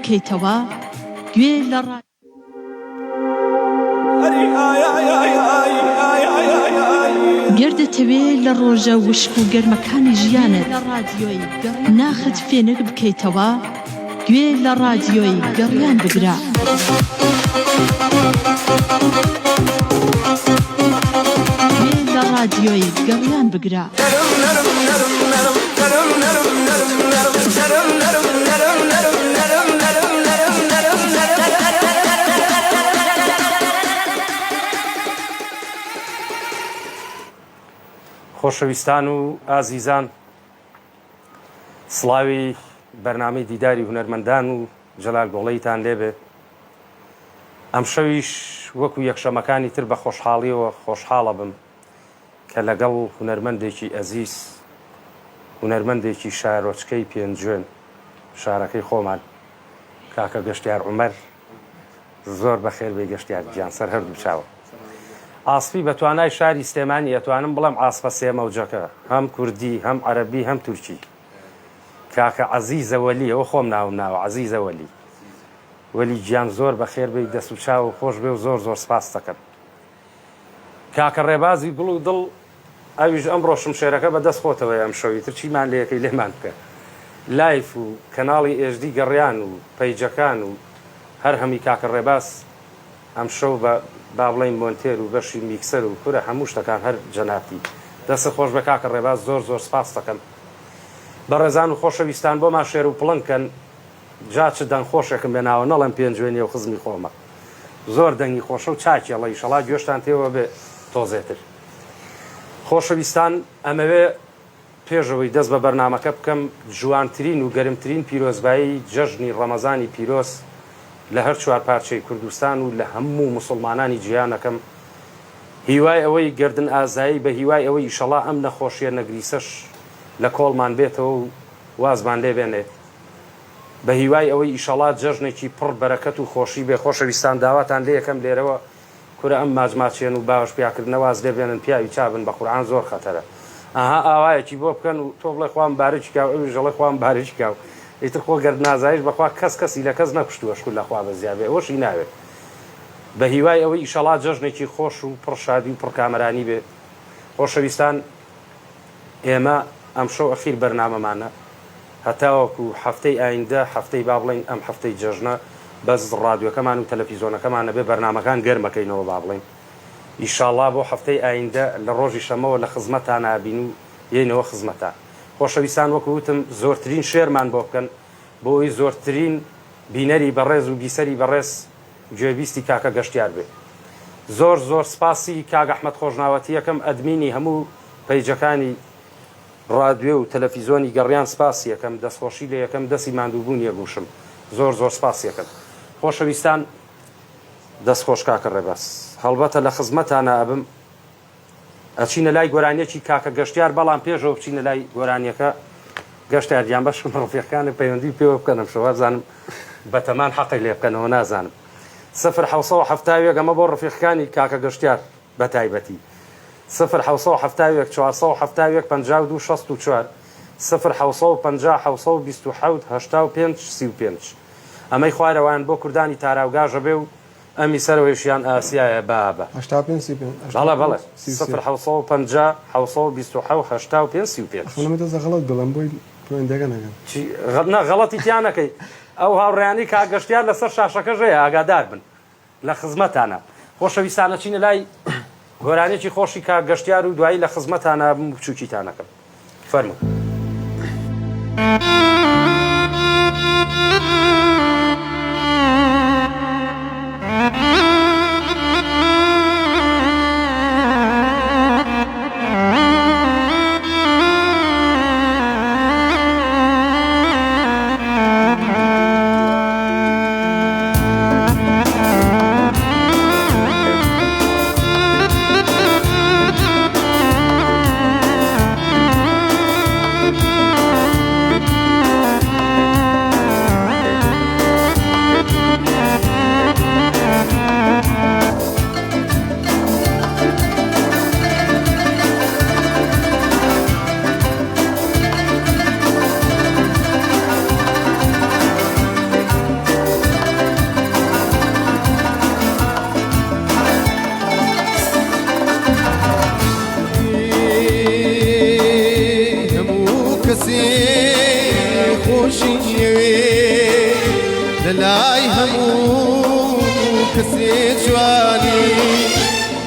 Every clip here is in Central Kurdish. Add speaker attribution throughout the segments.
Speaker 1: بکەیتەوە گوێ لە گەر دەتەوێت لە ڕۆژە وشک و گەرمەکانی ژیانت ناخت فێنک بکەیتەوە گوێ لە ڕادیۆی گەڕیان بگرە. گوێ لە ڕادیۆی گەڕیان بگرە.
Speaker 2: خۆشەویستان و ئازیزان، سڵاوی بەرنامەی دیداری هونەرمەندان و جەلال گۆڵەیتان لێبێ. ئەم شەویش وەکو یەکشەمەکانی تر بە خۆشحاڵیەوە خۆشحاڵە بم کە لەگەڵ هونەرمەندێکی ئەزیز، هونەرمەندێکی شارۆچکەی پێنجوێن، شارەکەی خۆمان، کاکە گەشتیار عومەر، زۆر بەخێر بێ گەشتیار گیان، سەر هەردوو چاوە. ئاسپی بە توانای شاری سلێمانی ئەتوانم بڵێم ئاسپە سێ مەوجەکە، هەم کوردی، هەم عەرەبی، هەم تورکی. کاکە عەزیزە وەلی، ئەوە خۆم ناوم ناوە، عەزیزە وەلی. وەلی گیان زۆر بەخێر بێ، دەست و چاو خۆش بێ و زۆر زۆر سپاس دەکەم. کاکە ڕێبازی گوڵ و دڵ، ئەویش ئەمڕۆ شمشێرەکە بەدەست خۆتەوە ئەم شەوی تر چیمان لێ یەکەی لێمان بکە. لایف و کەناڵی ئێژدی گەڕیان و پەیجەکان و هەر هەمی کاکە ڕێباز ئەم شەو بە با بڵێین مۆنتێر و بەشی میکسەر و کورە هەموو شتەکان هەر جەنابی. دەستە خۆش بە کاکە ڕێباز، زۆر زۆر سپاس دەکەم. بەڕێزان و خۆشەویستان، بۆمان شێر و پڵنکەن، جا چ دەنگ خۆشێکم بێ ناوە نەڵێم پێنجوێنی و خزمی خۆمە. زۆر دەنگی خۆشە و چاکیەڵە، ئیشەڵا گوێشتان تێوە بێ تۆزێتر. خۆشەویستان، ئەمەوێ پێشەوەی دەست بە بەرنامەکە بکەم جوانترین و گەرمترین پیرۆزبایی جەژنی ڕەمەزانی پیرۆز لە هەر چوار پارچەی کوردستان و لە هەموو موسڵمانانی جیهانەکەم، هیوای ئەوەی گردن ئازایی، بە هیوای ئەوەی ئیشەڵا ئەم نەخۆشیە نەگریسەش لە کۆڵمان بێتەوە و وازمان لێ بێنێ، بە هیوای ئەوەی ئیشەڵا جەژنێکی پڕ بەرەکەت و خۆشی بێ. خۆشەویستان، داواتان لێ یەکەم لێرەوە کورە ئەم ماجماچێن و باوەش پیاکردنە واز لێ بێنن، پیاوی چابن، بە قورعان زۆر خەتەرە. ئاها ئاوایەکی بۆ بکەن و تۆ بڵێ خوام بارێکی کاو، ئەوی ژەڵێ خوام بارێکی کاو. ئیتر خۆ گەردنازایش بەخوا کەسی لە کەس نەکوشتووە، شکر لەخوا بەزیابێ، ئەوەشی ناوێت. بە هیوای ئەوەی ئیشەڵا جەژنێکی خۆش و پڕشادی و پڕکامەرانی بێ. خۆشەویستان، ئێمە ئەم شەو ئەخیر بەرنامەمانە، هەتاوەکو هەفتەی ئایندە، هەفتەی با بڵێن ئەم هەفتەی جەژنە، بەس ڕادیۆکەمان و تەلەڤیزۆنەکەمانە بێ بەرنامەکان گەرمەکەینەوە با بڵێن. ئیشەڵا بۆ هەفتەی ئایندە لە ڕۆژی شەمەوە لە خزمەتان نابین و یەینەوە خزمەتان. خۆشەویستان، وەکو وتم، زۆرترین شێرمان بۆ بکەن بۆ ئەوی زۆرترین بینەری بەڕێز و بیسەری بەڕێز گوێبیستی کاکە گەشتیار بێ. زۆر زۆر سپاسی کاک ئەحمەد خۆشناوەتی یەکەم ئەدمینی هەموو پەیجەکانی ڕادیۆ و تەلەڤیزۆنی گەڕیان سپاسی یەکەم، دەستخۆشی لە یەکەم دەستی ماندووبوونیە گوشم، زۆر زۆر سپاسی یەکەم. خۆشەویستان، دەستخۆش کاکە ڕێباز، هەڵبەتە لە خزمەتانە ئەبم، ئەچینە لای گۆرانیەکی کاکە گەشتیار، بەڵام پێشەوە بچینە لای گۆرانیەکە گەشتیار گیان بەشم ڕفیقەکانی پەیوەندی پێوە بکەنم، شەوە بزانم بەتەمان حەقی لێ بکەنەوە، نازانم. 0770 ئەمە بۆ ڕفیقەکانی کاکە گەشتیار بە تایبەتی، 0770 470 52 64 0750 727 85 35. ئەمەی خوارەوان بۆ کوردانی تاراوگاژە بێ و ئەمی سەرەوەیشیان ئاسیایە بابە. بەڵێ بەڵێ 0750 727 85 35.
Speaker 3: غەڵەت دڵم بۆی پەیوەندیەکە نەکەم.
Speaker 2: غەڵەتی تیان نەکەی. ئەو هاوڕێیانی کاک گەشتیار لەسەر شاشەکەش هەیە، ئاگادار بن لە خزمەتانە. خۆشەویستانە، چینە لای گۆرانێکی خۆشی کاک گەشتیار و دوایی لە خزمەتانە بچووکیتانەکەم. فەرموو.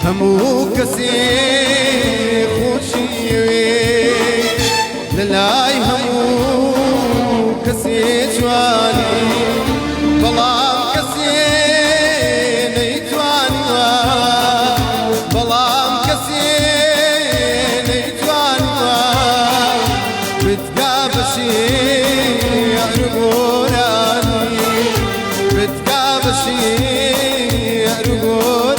Speaker 4: هەموو کەسێ خۆشیوێ لەلای هەموو کەسێ جوانی بەڵام کەسێ نەیتوانیوە بەڵام کەسێ نەیتوانیوە بتگا بە شێعر گۆرانی بتگا بە شێعر گۆرانی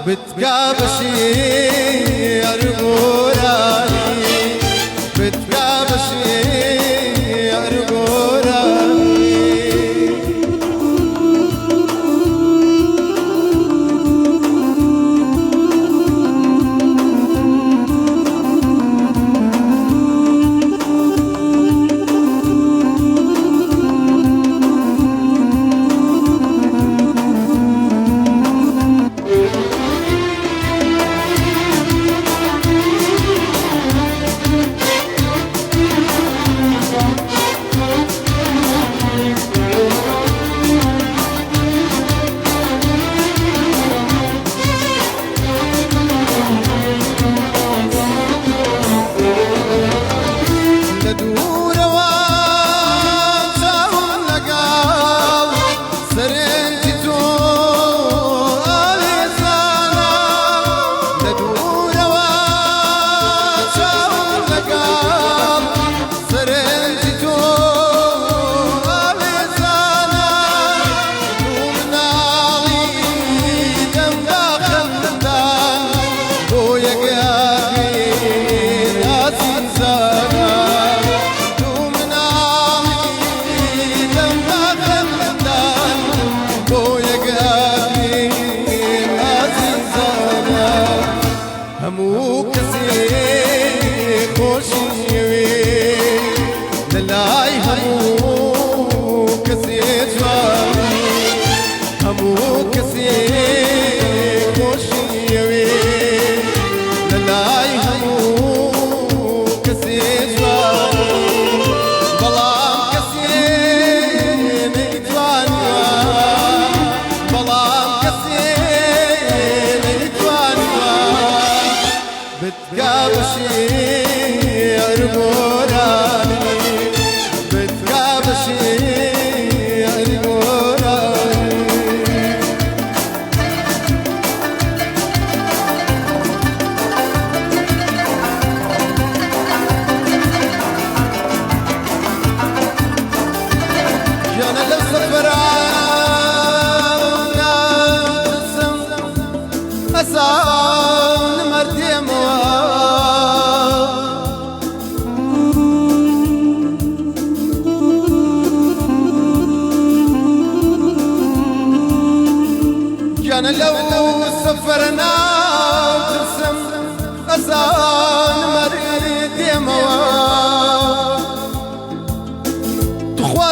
Speaker 4: بتقى بشير غوراني بتقى بشير غوراني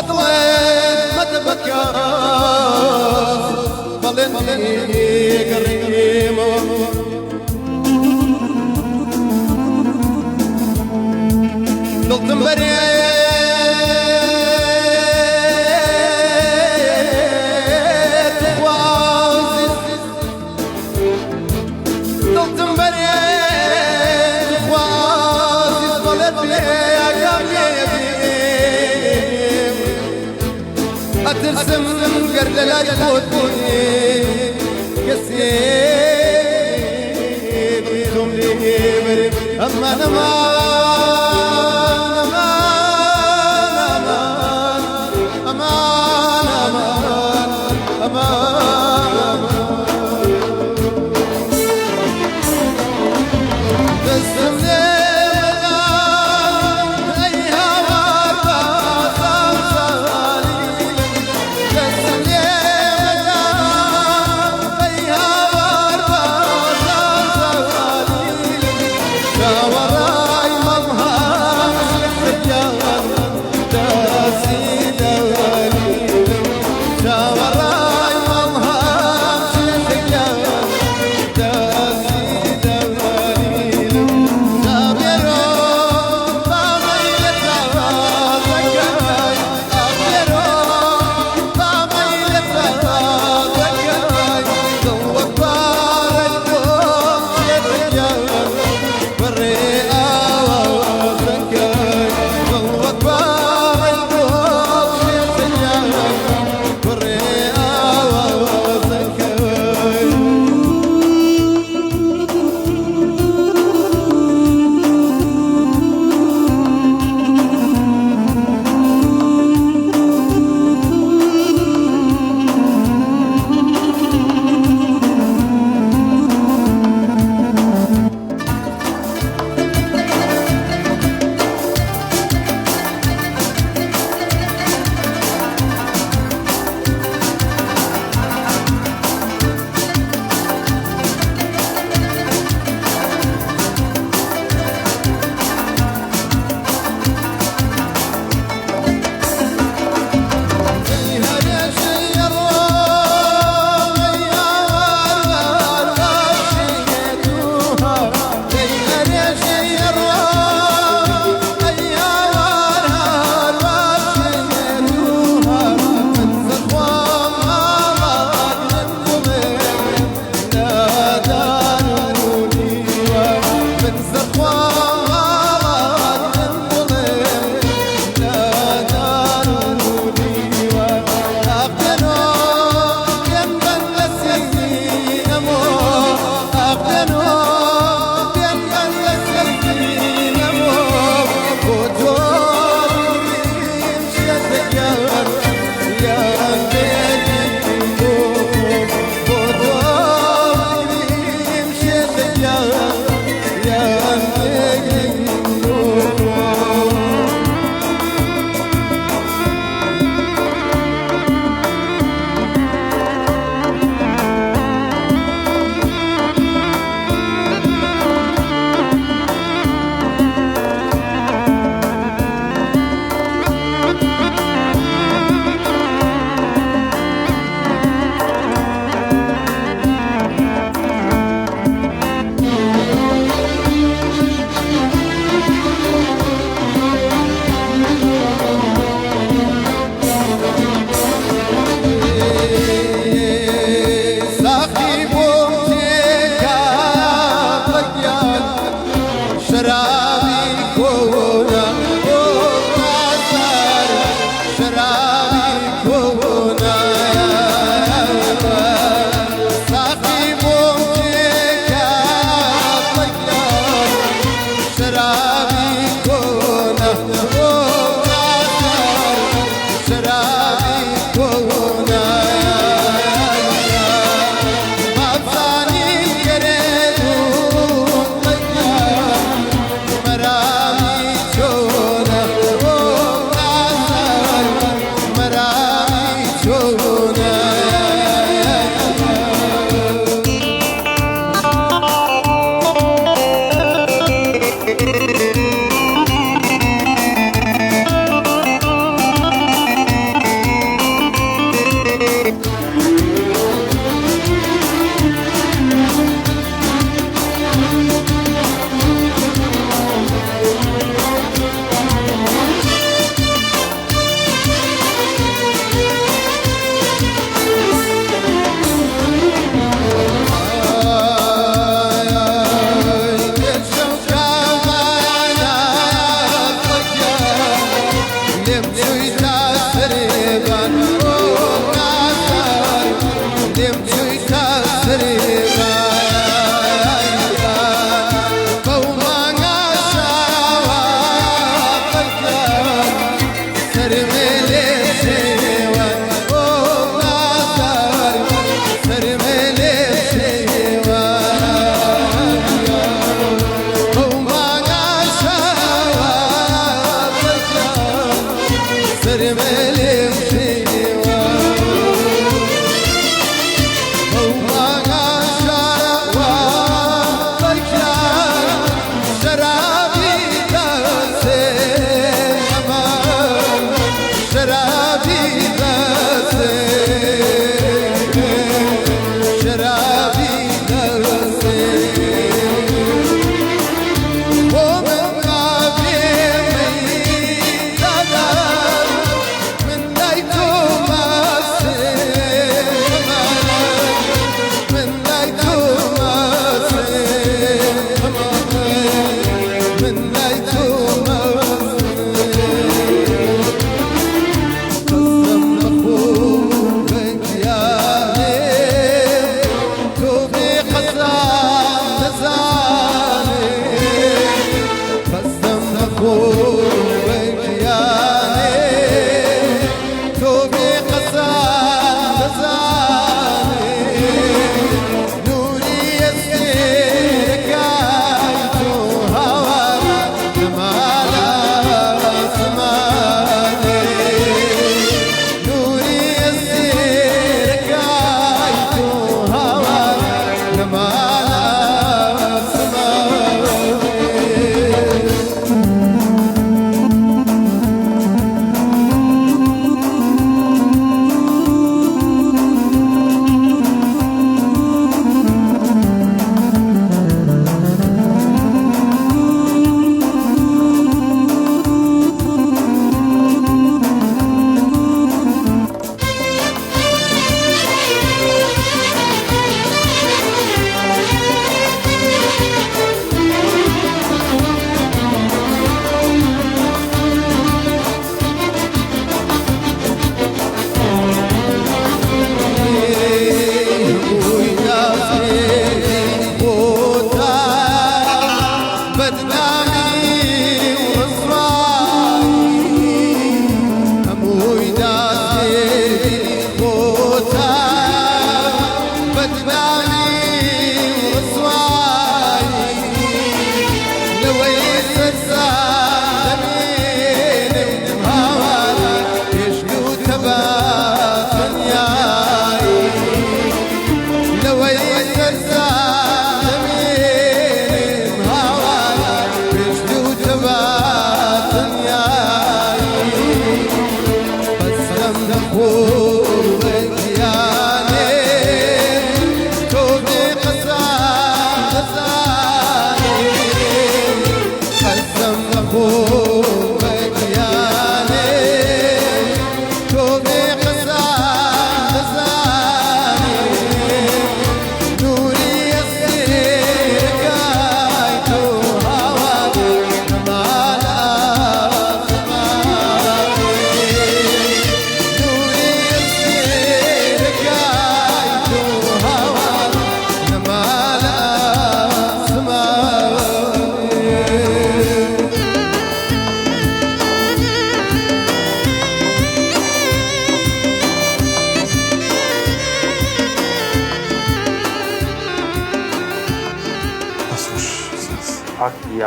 Speaker 4: وفضلت مدبكا ظلني قريمة ضلت مبريت وعازز ضلت مبريت وعازز ظلت بيا أترسم قرد لا يفوتني قسيت ويزم لي بريم أمان أمان أمان أمان أمان ترسم لي وراي سرمالي وشيني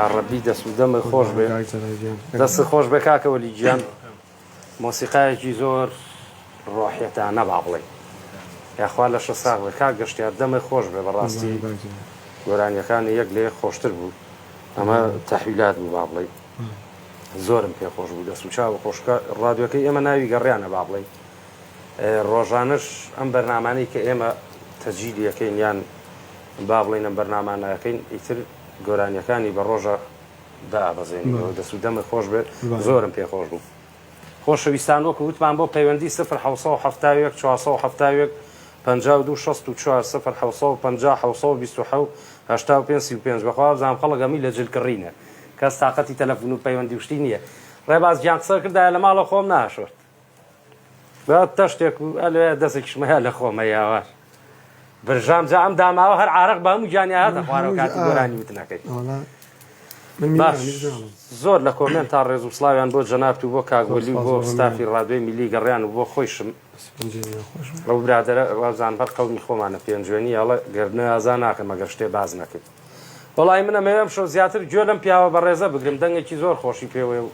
Speaker 2: یاڕەبی دەست و دەمە خۆش بێ دەست خۆش بێ کاکەوەلی گیان مۆسیقایەکی زۆر ڕۆحیەتانە با بڵێ یاخوا لە شەساغ بێ کاک گەشتیار دەمە خۆش بێ بەڕاستی گۆرانیەکانی یەک لێ خۆشتر بوو ئەمە تەحویلات بوو با بڵێ زۆرم پێ خۆش بوو دەست و چاو خۆشکە ڕادیۆکەی ئێمە ناوی گەڕیانە با بڵێ ڕۆژانش ئەم بەرنامانەی کە ئێمە تەجیلیەکەین یان با بڵێن ئەم بەرنامانەکەین ئیتر گۆرانیەکانی بە ڕۆژە دابەزێنیەوە دەست و دەمە خۆش بێت زۆرم پێ خۆش بوو خۆشەویستان وەکو وتمان بۆ پەیوەندی 1970 470 52 64 0 85 بەخوا بزانم خەڵک لە جلکڕینە کەس تااقەتی تەلەفۆن و پەیوەندی وشتی نییە ڕێباز گیان قسە کردایە لە ماڵە خۆم ناشۆرد بە تەشتێک و ئەلێ دەستێکیشمەیە لە خۆمە یاوار برژام جا ئەم داماوە هەر عارق بە هەموو گیانی هاتە خوارەوە کاتی گۆرانی وتنەکەی زۆر لە کۆمنت تا ڕێز و سڵاویان بۆ جەنابت و بۆ کاگوەلی و بۆ ستافی ڕادیۆی میلی گەڕیان و بۆ خۆشم ئەو برادەرە وازان بەر قەومی خۆمانە پێنجوێنی ئەڵە گەردنە ئازا ناکەم ئەگەر شتێ باز نەکرد وەڵای منە مەوێم شەو زیاتر گوێ لەم پیاوە بە ڕێزە بگرم دەنگێکی زۆر خۆشی پێوێ و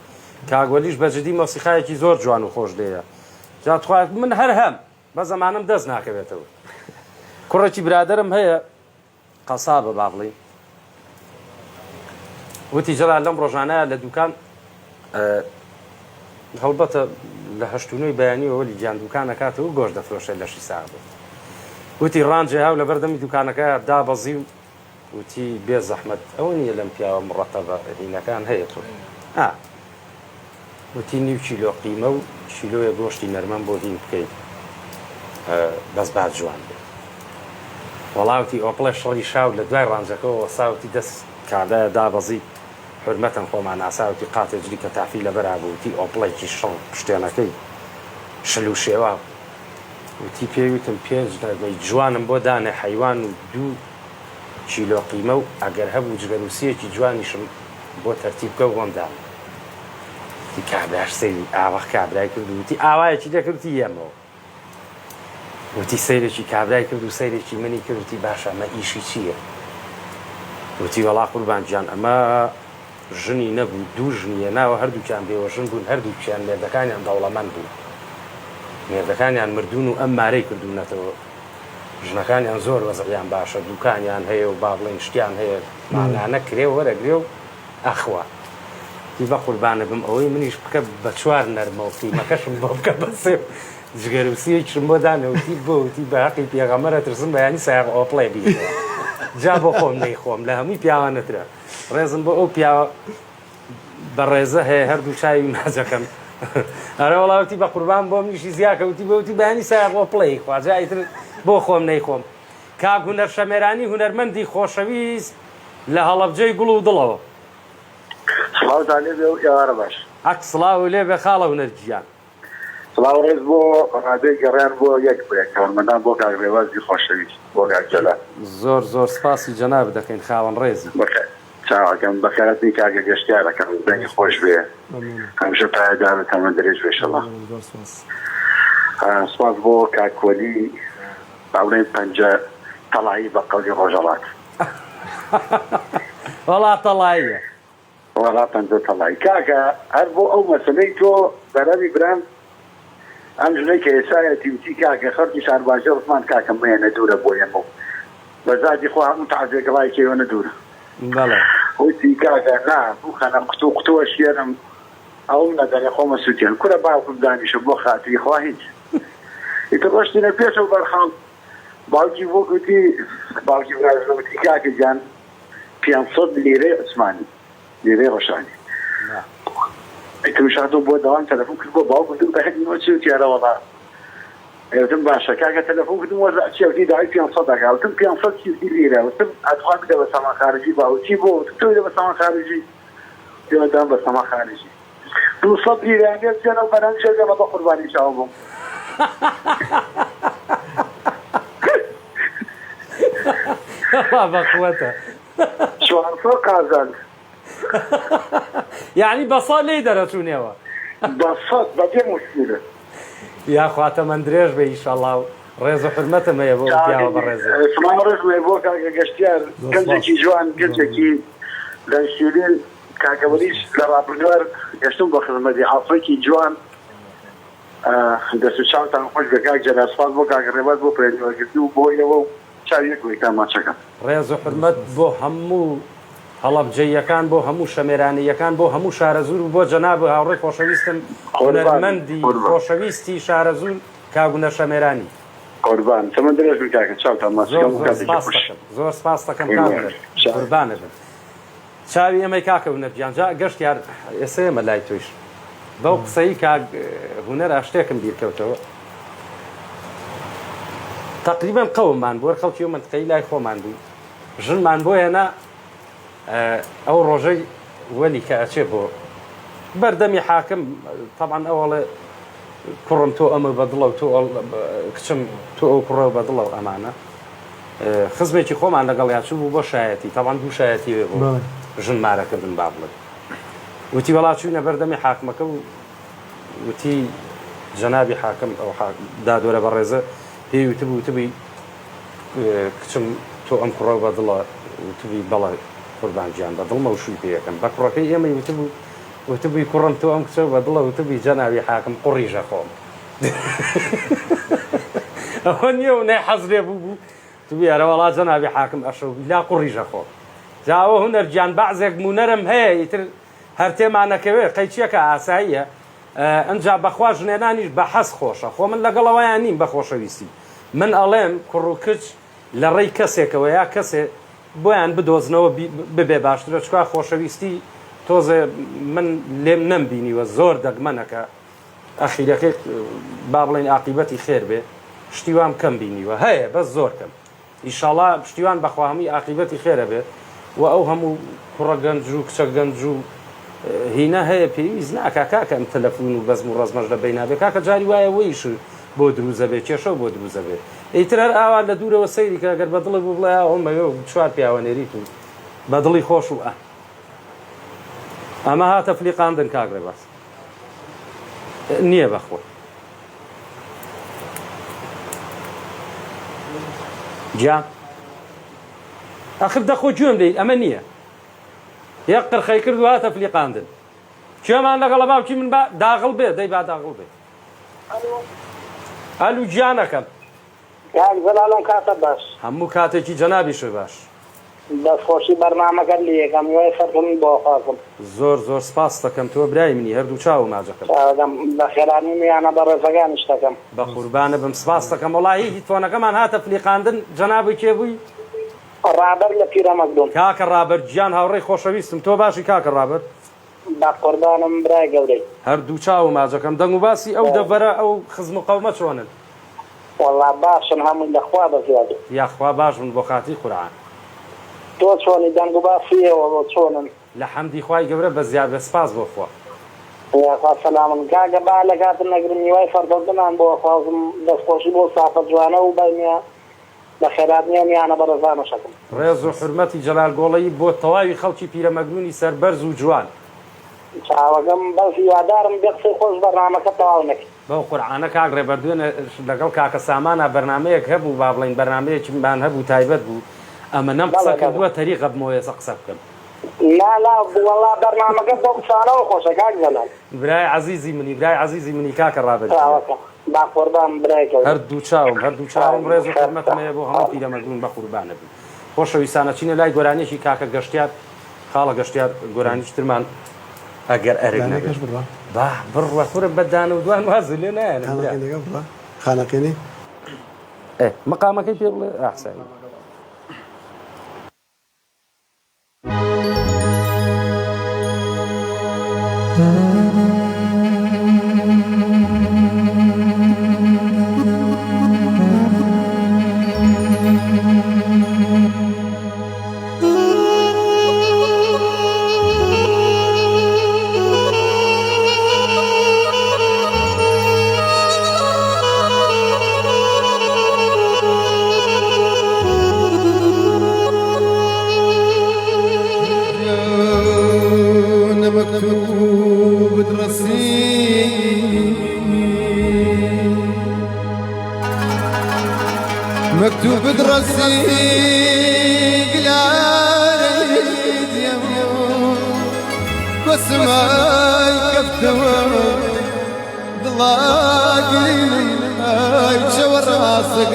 Speaker 2: کاگوەلیش بەجددی مۆسیقایەکی زۆر جوان و خۆش دەیە جاتخوا من هەر هەم بە زەمانم دەست ناکەوێتەوە کوڕێکی برادرم هەیە قەسابە با بڵێ وتی جەلال لەم ڕۆژانەیە لە دوکان هەڵبەتە لە هەشتونەی بەیانیەوە وەلی گیان دوکانەکاتەوە گۆشت دەفرۆشێت لە شی ساعت وتی ڕانجێ هاو لە بەردەمی دوکانەکە دابەزی و وتی بێ زەحمەت ئەوە نییە لەم پیاوە مڕەتەبە هینەکان هەیە تۆ وتی نیو چیلۆ قیمە و چیلۆیە گۆشتی نەرمەم بۆ هین بکەیت بەس بات جوان بێت وەڵاوتی ئۆپڵە شەڵی شاو لە دوای ڕانجەکەەوە ساوتی دەست کادایە دابەزی حرمەتەن خۆمان ناساوتی قاتێجری کە تافی لە بەرابووتی ئۆپڵێکی شەڵ پشتێنەکەی شل و شێوە وتی پێویتم پێنج نەرمەی جوانم بۆ دانێ حەیوان و 2 چیلۆ قیمە و ئەگەر هەبوو جگەروسیەکی جوانیشم بۆ تەرتیب بکە و بۆمدا وتی کابراش سەیری ئاوەخ کابرای کرد وتی ئاوایەکی دەکردی ئێمەوە وتی سەیرێکی کابرای کرد و سەیرێکی منی کرد وتی باشە ئەمە ئیشی چییە وتی وەڵا قوربان گیان ئەمە ژنی نەبوو 2 ژنیە ناوە هەردووکیان بێوەژن بوون هەردووکیان مێردەکانیان دەوڵەمەند بوون مێردەکانیان مردوون و ئەم مارەی کردوونەتەوە ژنەکانیان زۆر وەزعیان باشە دوکانیان هەیە و با بڵێن شتیان هەیە مانانە کرێ و وەرەگرێ و ئەخوا تی بە قوربانە بم ئەوەی منیش بکە بە 4 نەرمە و قیمەکەشم بۆ بکە بە 3 جگەروسیەکیشم بۆ دانەوتی بۆوتی بە حەقی پێغەمبەرە ترسم بەیانی سایغ ئۆپڵێ بیتەوە جا بۆ خۆم نەیخۆم لە هەمووی پیاوانەترە ڕێزم بۆ ئەو پیاوە بە ڕێزە هەیە هەردوو چاوی و نازەکەم ئەرە وەڵاوتی بە قوربان بۆ منیشی زیاکەوتی بەوتی بەیانی سایغ ئۆپڵێی خواجا ئیتر بۆ خۆم نەیخۆم کاک هونەر شەمێرانی هونەرمەندی خۆشەویست لە هەڵەبجەی گوڵ و دڵەوە
Speaker 5: سڵاوتانێ بێ و ئێوارە باش
Speaker 2: ئەک سڵاو لێ بێ خاڵە هونەرگیان
Speaker 5: سڵاو ڕێز بۆ ڕادەی گەڕیان بۆ یەک برێک کارمەندان بۆ کاک ڕێوازی خۆشەویست بۆ کاک جەلال
Speaker 2: زۆر زۆر سپاسی جەناب دەکەین خاوەن ڕێزی
Speaker 5: چاوەکەم بەخێرەتی کاکە گەشتیارەکەم دەنگی خۆش بێ هەمیشە پایدار و تەمە درێژ بێشەڵا سپاس بۆ کاکوەلی باڵێن پەنجە تەڵایی بە قەڵی ڕۆژەڵات
Speaker 2: وەڵا تەڵاییە
Speaker 5: وەڵا پەنجە تەڵایی کاکە هەر بۆ ئەو مەسلەی تۆ بەرەمی برام ئەم ژنەی کە ئێسایەتی وتی کاکە خەڵکی شارباژە ڕزمان کاکەم مێنە دوورە بۆ ئێمە بەزادی خۆ هەموو تەعزێگەڵای کێوەنە دوورە وتی کاکە نا بوو خەنە قوتووە شێرم ئەو نەدەنێ خۆمە سووتیان کورە باوکم دانیشە بۆ خاتری خوا هیچ ئیتر ڕۆشتینە پێشەوە بەرخاڵ باوکی بۆ گوتی باوکی برازەوتی کاکە گیان 500 لیرەی عوسمانی لیرەی ڕۆژانی ئیتر بۆ دەوام تەلەفۆن کرد بۆ باوکم دوو بەهێنەوە چی وتیارە وەڵا ئێوتم باشە کاکە تەلەفۆن کردم وەزع چێوتی داوای 500 دەکا وتم 500 چی لیرە وتم ئەتوان بدە بە سەما خارجی باوکی بۆ تۆ بدە بە سەما خارجی پێوەدام بە سەما خارجی 200 لیرەیان لێ بچێنە و بەرەم شێگەمە بە قوربانی چاوە بووم
Speaker 2: بەقوەتە
Speaker 5: 400 قازان
Speaker 2: یعنی بەسا لێی دەرەچوونێەوە
Speaker 5: بەسەد بەبێ مشکلە
Speaker 2: یاخواتە من درێژ بە ئیشەڵڵا و ڕێز و حرمەتم هەیە بۆ پیاوە بەڕێزە
Speaker 5: سڵام ڕێز بێ بۆ کاکە گەشتیار گەنجێکی جوان گەنجێکی دەنشیرین کاکەوەریش لە ڕابردوار گەشتم بە خزمەتی عافڕێکی جوان دەست و چاوتان خۆش بە کاک جەلال سپاس بۆ کاکە ڕێباز بۆ پرێنیوەگرتن و بۆیەوە و چاویەک وەیتان ماچەکەم
Speaker 2: ڕێز و حرمەت بۆ هەموو هەڵەبجەیەکان بۆ هەموو شەمێرانیەکان بۆ هەموو شارەزور و بۆ جەناب هاوڕێی خۆشەویستم هونەرمەندی خۆشەویستی شارەزور کاگونە شەمێرانی
Speaker 5: قوربان چەمە درێژ بن کاکە چاوتان ماچەکەم
Speaker 2: زۆر سپاس دەکەم قوربانە بن چاوی ئەمەی کاکە هونەرگیان جا گەشت یار ئێستا ئێمە لای تۆیش بەو قسەی کاک هونەر شتێکم بیرکەوتەوە تقریبا قەوممان بۆ خەڵکی و منتقەی لای خۆمان بوو ژنمان بۆ هێنا ئەو ڕۆژەی وەلی کە ئەچێ بۆ بەردەمی حاکم طبعا ئەوڵێ کوڕم تۆ ئەمە بەدڵە و تۆ کچم تۆ ئەو کوڕە بەدڵە و ئەمانە خزمێکی خۆمان لەگەڵیان چوو بوو بۆ شایەتی طبعا دوو شایەتی بۆ ژن مارەکردن با بڵێ وتی وەڵا چووینە بەردەمی حاکمەکە و وتی جەنابی حاکم ئەو دادوەرە بەڕێزە پێی وتبووی کچم تۆ ئەم کوڕە بەدڵە وتبی بەڵێ قوربان گیان بەدڵمە و شووی پێ یەکەم بە کوڕەکەی ئێمەی وتبوو وتبي كرم تو أم كسب بدله وتبي جنابي حاكم قريجة خوم هون يوم نحصر أبو تبي أنا والله جنابي حاكم أشوف لا قريجة خوم جاوا هنا رجال بعضك منرم هي هرتي معنا كبير قيتشيك عساية أنجا بخواج نانيش بحس خوشة خو من لقلا ويانين بخوشة ويسي من ألم كروكش لري كسك ويا كسي بوان بدوزنو ببي باشتر شكوا خوشة ويستي توزه من لم نمبيني وزور دقمنك أخي لك بابلين عاقبتي خير به اشتوام كم بيني وهي بس زور كم إن شاء الله اشتوان بخواهمي عاقبتي خير به وأوهم كرجنجو كشجنجو هنا هي بيز ناكا كم تلفون وبس مرزمج لبينا بكاك جاري ويش بودروزه بيت شو بودروزه بيت يترى أول لدورة وسيري كأجر بدل بولا هم يوم شوار بياونيريتو بدلي خوشو أما ها تفليق عندن كاغري بس نية بخوي جا آخر دخو جوم لي أما نية يقر خي كردو ها تفليق عندن شو ما عندك الله باب شي من بعد داخل بيت داي بعد داخل بيت ألو جانا كم
Speaker 6: كاك زلالون كاتب باش
Speaker 2: همو كاتكي جنابي شو باش
Speaker 6: بس خوشی برنامه کردی کم یه فرقی با خواستم
Speaker 2: زور سپاس دەکەم تۆ برای منی هەردوو چاوم ماجەکەم
Speaker 6: بەخێرانی میانە بە ڕێزەکانیش دەکەم
Speaker 2: بە قوربانە بم سپاس دەکەم وەڵی هیچ تۆنەکەمان هاتە فلیقاندن جەنابی کێ بووی
Speaker 6: ڕابەر لە پیرەمەکدوم
Speaker 2: کاکە ڕابەر گیان هاوڕێی خۆشەویستم تۆ باشی کاکە ڕابەر
Speaker 6: بە قوربانم برای گەورەی
Speaker 2: هەردوو چاوم ماجەکەم دەنگ و باسی ئەو دەڤەرە ئەو خزم و قەومە چۆنن
Speaker 6: وەڵا باشن هەمووی لەخوا بەزیادە
Speaker 2: یاخوا باشن بۆ خاتی قورعان
Speaker 6: تۆ چۆنی دەنگ و باسیەوە چۆنن
Speaker 2: لە حەمدی خوای گەورە بە زیاد بە سپاس بۆ خوا
Speaker 6: یاخوا سەلامن کاکە با لە کاتم نەگرم میوای فەرکەوتنان بۆ خوازم دەستخۆشی بۆ سافە جوانە و بەمیە بە خێراتنیە میانە بە ڕێزانەشەکەم
Speaker 2: ڕێز و حرمەتی جەلال گۆڵەیی بۆ تەواوی خەڵکی پیرەمەگرونی سەربەرز و جوان
Speaker 6: چاوەکەم بەڵکی وادارم بێ قسەی خۆش بەرنامەکە تەواو نەکەی
Speaker 2: بەو قورعانە کاک ڕێبەردوێنە لەگەڵ کاکە سامانە بەرنامەیەک هەبوو با بڵێن بەرنامەیەکیمان هەبوو تایبەت بوو ئەمە نەم قسە کردووە تەریقە بمەوە قسە بکەم
Speaker 6: لا وەڵا بەرنامەکە بۆ قسانەوە خۆشە کاک زەلال
Speaker 2: برای عەزیزی منی کاکە ڕابەر
Speaker 6: با قوربان برای گەورەی
Speaker 2: هەردوو چاوم ڕێز و حرمەتمەیە بۆ هەموو پیرەمەگرون بە قوربانە بن خۆشەویستانە چینە لای گۆرانیەکی کاکە گەشتیار خاڵە گەشتیار گۆرانیشترمان ئەگەر ئەرێک نەبێت با بڕوە تورە بەدانە و دوان وازە لێ نایەنە
Speaker 3: خانەقێنی
Speaker 2: مەقامەکەی پێ بڵێ ئاحسانی
Speaker 4: مكتوب درسي قلال يمون وسماي كفتوى ضلاقي هاي شور راسك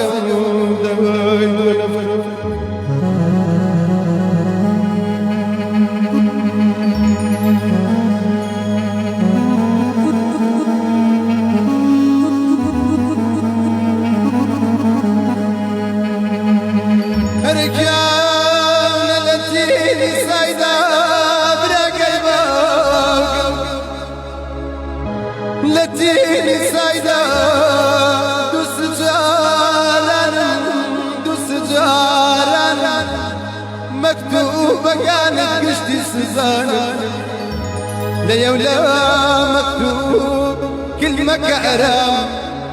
Speaker 4: دواي ونفر لتيني سايدة دوس جارانا مكتوبة كانت قشتي سزانا ليولا مكتوب كلمة كأرام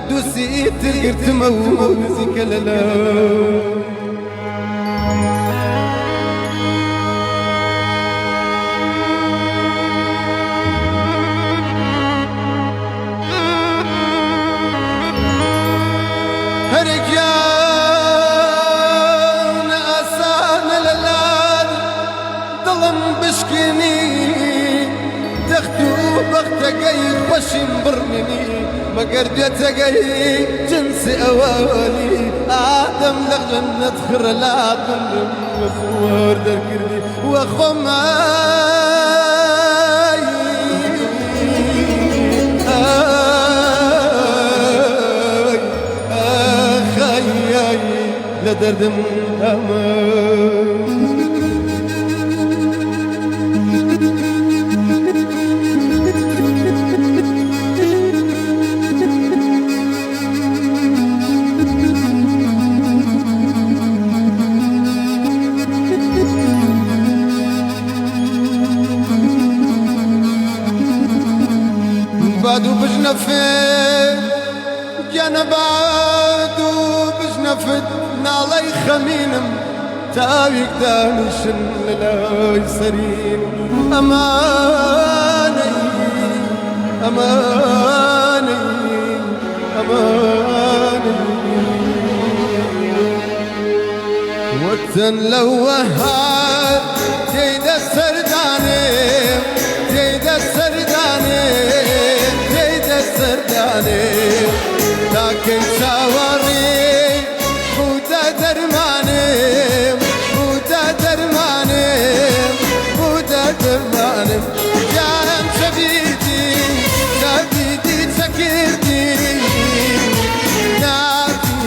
Speaker 4: دوسي تقرت موزي كلالا رجال أسانا للال ظلم بشكني تختو وقتقي خوشم برمني ما قردتقي جنس أوالي آدم لغنة خر لا ظلم وزور دركردي وخماي آخاي لدردم أمان بادو بجنفت جانا بادو بجنفت نالي خمينم تاويك دانشن للاي سرين أماني أماني أماني وقتن لوهات جيد السرداني جيد السرداني لكن شاوري بودا درماني بودا درماني بودا درماني جاهم شبيدي شبيدي سكرتي نادي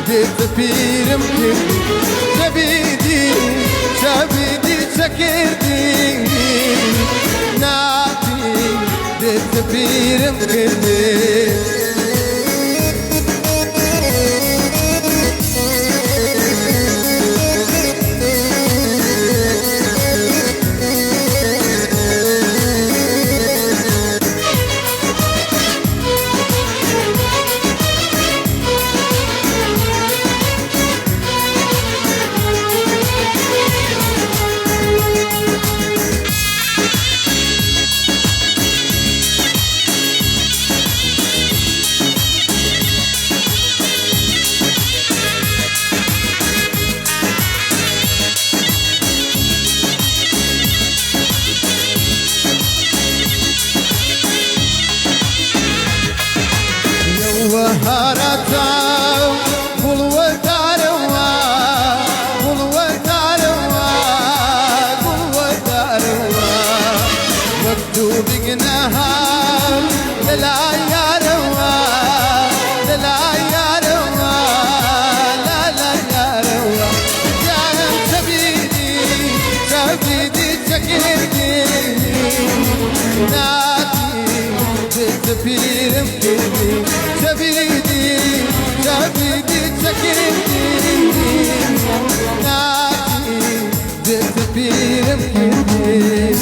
Speaker 4: ديت بيرم كردي شبيدي شبيدي سكرتي نادي ديت بيرم كردي وهارتا قلوة مكتوب جناها لا يا روا لا يا روا لا لا يا روا يا سبيدي سبيدي سكيدي نادي تبيرم كيدي سبيدي سبيدي سكيدي نادي تبيرم كيدي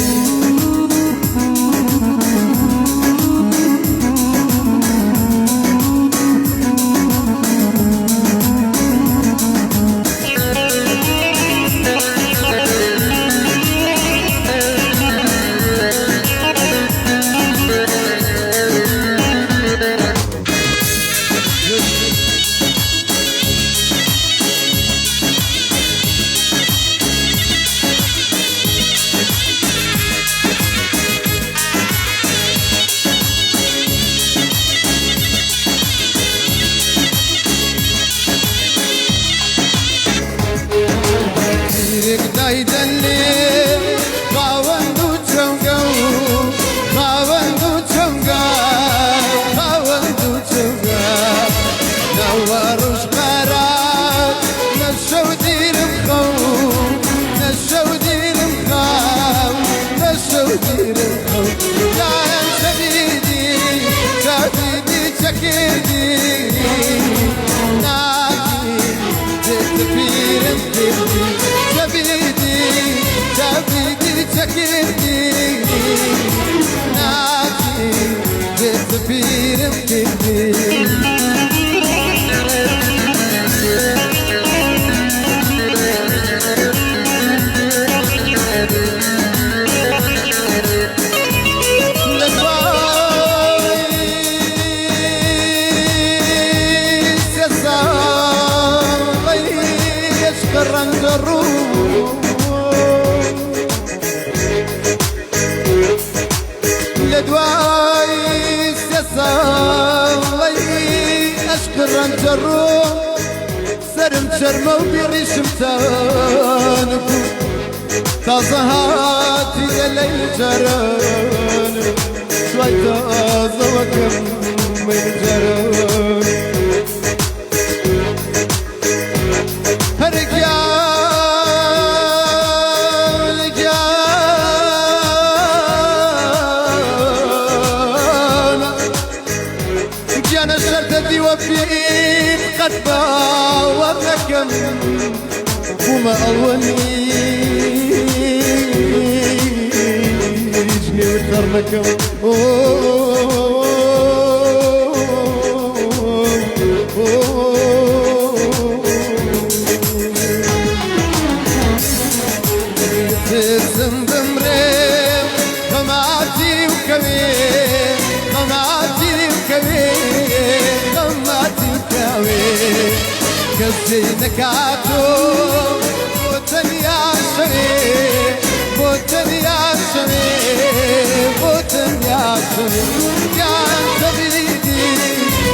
Speaker 4: دوای سێ ساڵی عەشق ڕەنجەڕۆ سرم چەرمە و بیڕیشم تان بوو تازە هاتی لەلەی جاران شوای تازەوەکەم من جاران گیانە شەرتە دیوە پێیت قەت باوەڕ نەکەم بوومە ئەوەنیش نێوت تەڕ نەکەم ترسم بمرێ خەماتی و کەوێ خەماتی و کەوێ خەماتی و کەوێ کەس جێی نەکاتۆ بۆ تەنیا شەوێ بۆ تەنیا شەوێ بۆ تەنیا شەوێ گیان تەبیدی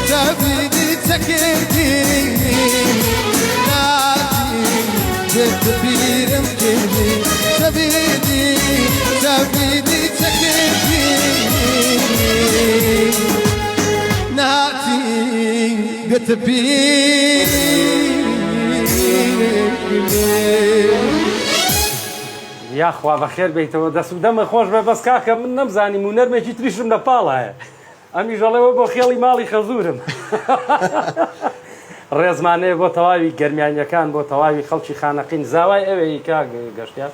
Speaker 4: تەبیدی چەکردی تبيرم كيدي تبيدي تبيدي تكيدي ناتي
Speaker 2: یاخوا بەخێر بیتەوە دەست و دەمە خۆش بە بەس کاکە من نەمزانیم و نەرمێکی تریشم لە پاڵایە ئەمی ژەڵەوە بۆ خێڵی ماڵی خەزورم ڕێزمانەیە بۆ تەواوی گەرمیانیەکان بۆ تەواوی خەڵکی خانەقین زاوای ئەوەی کاک گەشتیار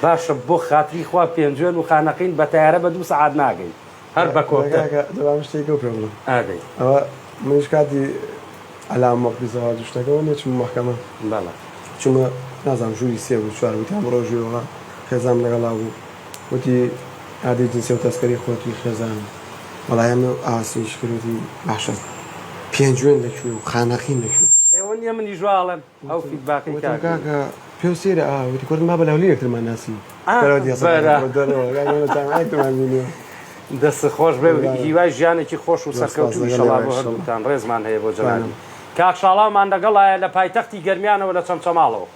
Speaker 2: باشە بۆ خاتری خوا پێنجوێن و خانەقین بە تەیارە بە 2 سەعات ناگەین هەر بە کۆتە
Speaker 3: دەبام شتێکە پێ بڵم
Speaker 2: ئاگەی
Speaker 3: ئەوە منیش کاتی ئەلام مەقی زەواج شتەکەەوە نێ چم مەحکەمە
Speaker 2: بەڵێ
Speaker 3: چونمە نازانم ژووری 3 و 4 وتیان بڕۆ ژوێەوە خێزان لەگەڵا بوو وتی ئادەی جنسی و تەسکەری خۆتی خێزان وەڵایەمە ئاسیش کردوتی باشە پێنجوێن لەکوێ و خانەقین لەکوێ
Speaker 2: ئێوە نییە منی ژواڵم ئەو فیدباکەی
Speaker 3: کاکە پێ سێرە وتی کوردم ما بەلاولی یەکترمان ناسی
Speaker 2: دەست خۆش بێ هیوای ژیانێکی خۆش و سەرکەوتوی شەڵا بۆ هەردووتان ڕێزمان هەیە بۆ جەلانی کاک شاڵاومان لەگەڵایە لە پایتەختی گەرمیانەوە لە چەمچەماڵەوە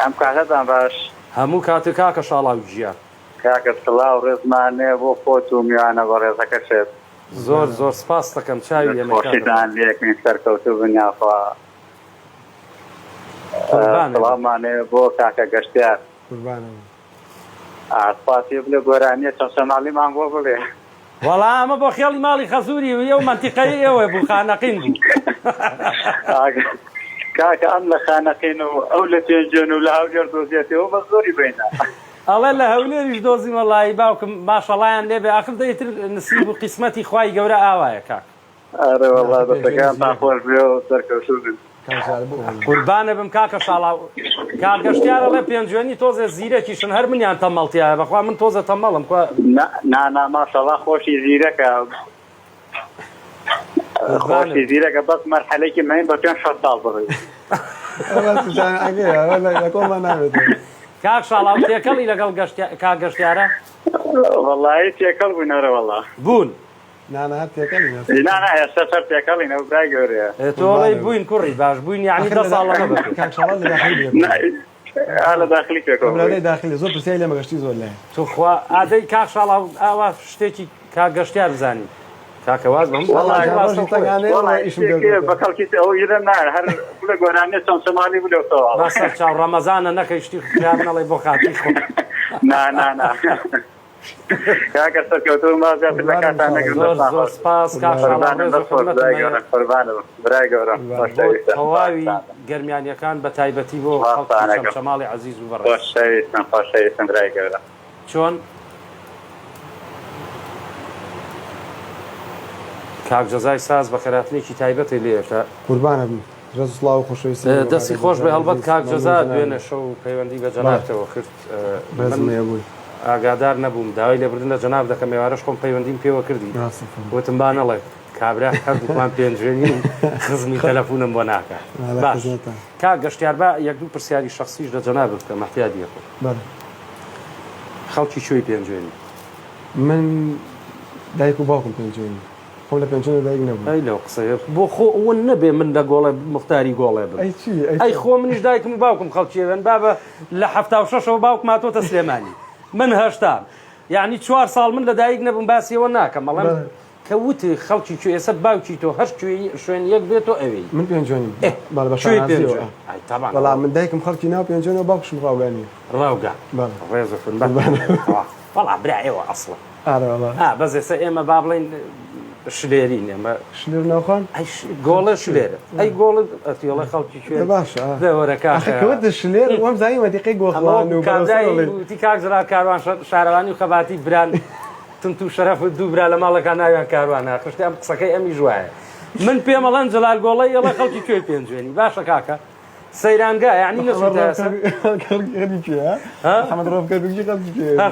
Speaker 6: ئەم کاتەتان باش
Speaker 2: هەموو کاتێک کاکە شاڵاوی ژیان
Speaker 6: کاکە سڵاو ڕێزمانەیە بۆ خۆت و میوانە بە ڕێزەکە شێت
Speaker 2: زۆر زۆر سپاس دەکەم چاوی
Speaker 6: خۆشیدان لێکن سەرکەوتو بنیاخوا سڵامانەیە بۆ کاکە گەشتیار ئاسپاسی بلێ گۆرانیە چەمچەماڵیمان بۆ بڵێ
Speaker 2: وەڵا ئەمە بۆ خێڵی ماڵی خەزووری و منتیقەی ئێوە بوو خانەقین بوو
Speaker 6: کاکە ئەم لە خانەقین و ئەو لە پێنجێن و لە هەولێر دۆزیێتەوە بە زۆری بینە
Speaker 2: ئەڵێ لە هەولێریش دۆزی وەڵایی باوکم ماشەڵایان لێبێ ئاخر دەیتر نسیب و قیسمەتی خوای گەورە ئاوایە کاک
Speaker 6: ئەرێ وەڵا دەستەکانتان خۆش بێ و سەرکەوتوو بن
Speaker 2: قوربانە بم کاکە شاڵاو کاک گەشتیارە لە پێنجوێنی تۆزە زیرەکیشن هەر منیان تەمەڵتیایە بەخوا من تۆزە تەمەڵم
Speaker 6: نانا ماشەڵا خۆشی زیرەکە خۆشی زیرەکە بەس مەرحەلەیەکی مەین بە 5 ساڵ بڕێ
Speaker 2: کاک شاڵاو تێکەڵی لەگەڵ کاک گەشتیارە
Speaker 6: وەڵایی تێکەڵ بووینەوە وەڵا
Speaker 2: بوون
Speaker 3: نانەهات تێکەڵی
Speaker 6: نانا ئێستا سەر تێکەڵینەوە برای گەورەیە
Speaker 2: تۆڵی بووین کوڕی باش بووین یعنی 10 ساڵەمە بکە
Speaker 3: کاک شاڵان لە داخلی
Speaker 6: لە داخلی پێکەوە
Speaker 3: داخلی زۆر پرسیای لە مەگەشتی زۆر لای
Speaker 2: تو خوا ئادەی کاک شاڵاو ئاوا شتێکی کاک گەشتیار بزانی کاکە واز بم
Speaker 6: بەکەڵکی ئەو یرە نار هەر بڵێ گۆرانیە چەمچەماڵی بلێتەوە
Speaker 2: بەسەر چاو ڕەمەزانە نەکەی شتی خیار نەڵێ بۆ خاتی خۆ
Speaker 6: نا کاکە سەرکەوتوو مازیاتر لە کاتان
Speaker 2: زۆر زۆر سپاس کاک
Speaker 6: برای گەورە
Speaker 2: تەواوی گەرمیانیەکان بە تایبەتی بۆ خەڵکی چەمچەماڵی عەزیز و بەڕێز
Speaker 6: خۆشەویستم برای گەورە
Speaker 2: چۆن کاک جەزای ساز بە خێراتنێکی تایبەتی لێتە
Speaker 3: قوربانە بم ڕێزسڵاو و خۆشەویستی
Speaker 2: دەستی خۆش بێ هەڵبەت کاک جەزا دوێنە شەو پەیوەندی بە جەنابتەوە کرد
Speaker 3: بەزمەیە
Speaker 2: ئاگادار نەبووم داوای لێبردن لە جەناب دەکەم ێوارەش خۆم پەیوەندیم پێوە کردی وتم با نەڵێ کابرا هەردووکمان پێنجێنی و خزمی تەلەفونم بۆ ناکە باش کاک گەشتیار بە یەک دوو پرسیاری شەخسیش لە جەناب بکەم احتیاجی خۆ خەڵکی شوێی پێنجێنی
Speaker 3: من دایک و باوکم پێنجێنی خۆم لە پێنجێنە دایک نەبوو
Speaker 2: ئەی لەو قسەیە بۆ خۆ ئەوە نەبێ من لە گۆڵە مختاری گۆڵێ بم
Speaker 3: ئەی چی
Speaker 2: ئەی خۆ منیش دایکم و باوکم خەڵکیێن بابە لە 76ەوە باوکم هاتۆتە سلێمانی من هەشتا یعنی 4 ساڵ من لە دایک نەبووم باسیەوە ناکەم بەڵام کەوتی خەڵکی کوێ ئێستا باوکی تۆ هەر شوێن یەک بێتەوە ئەوەی
Speaker 3: من پێنجێنیم بەڵام من دایکم خەڵکی ناو پێنجێنەوە باوکشم ڕاوگانی
Speaker 2: ڕاوگا ڕێزەکن بەڵام برا ئێوە ئەسڵە بەس ئێستا ئێمە با بڵێن شلێرین ئێمە
Speaker 3: شلێر ناوخۆن
Speaker 2: گۆڵە شلێرە ئەی گۆڵ ئەتیڵە خەڵکی کوێ
Speaker 3: باشەوەرەکەوتە شلێر وەم زایی مەدیقی گۆخڵان
Speaker 2: وتی کاکزرا کاروان شارەوانی و خەباتی بران تن تو شەرەف دوو برا لە ماڵەکان ناویان کاروانە خشتی ئەم قسەکەی ئەمی ژوایە من پێمەڵەن جەلال گۆڵی ئەڵە خەڵکی کوێ پێنجێنی باشە کاکە سەیرانگا یعنی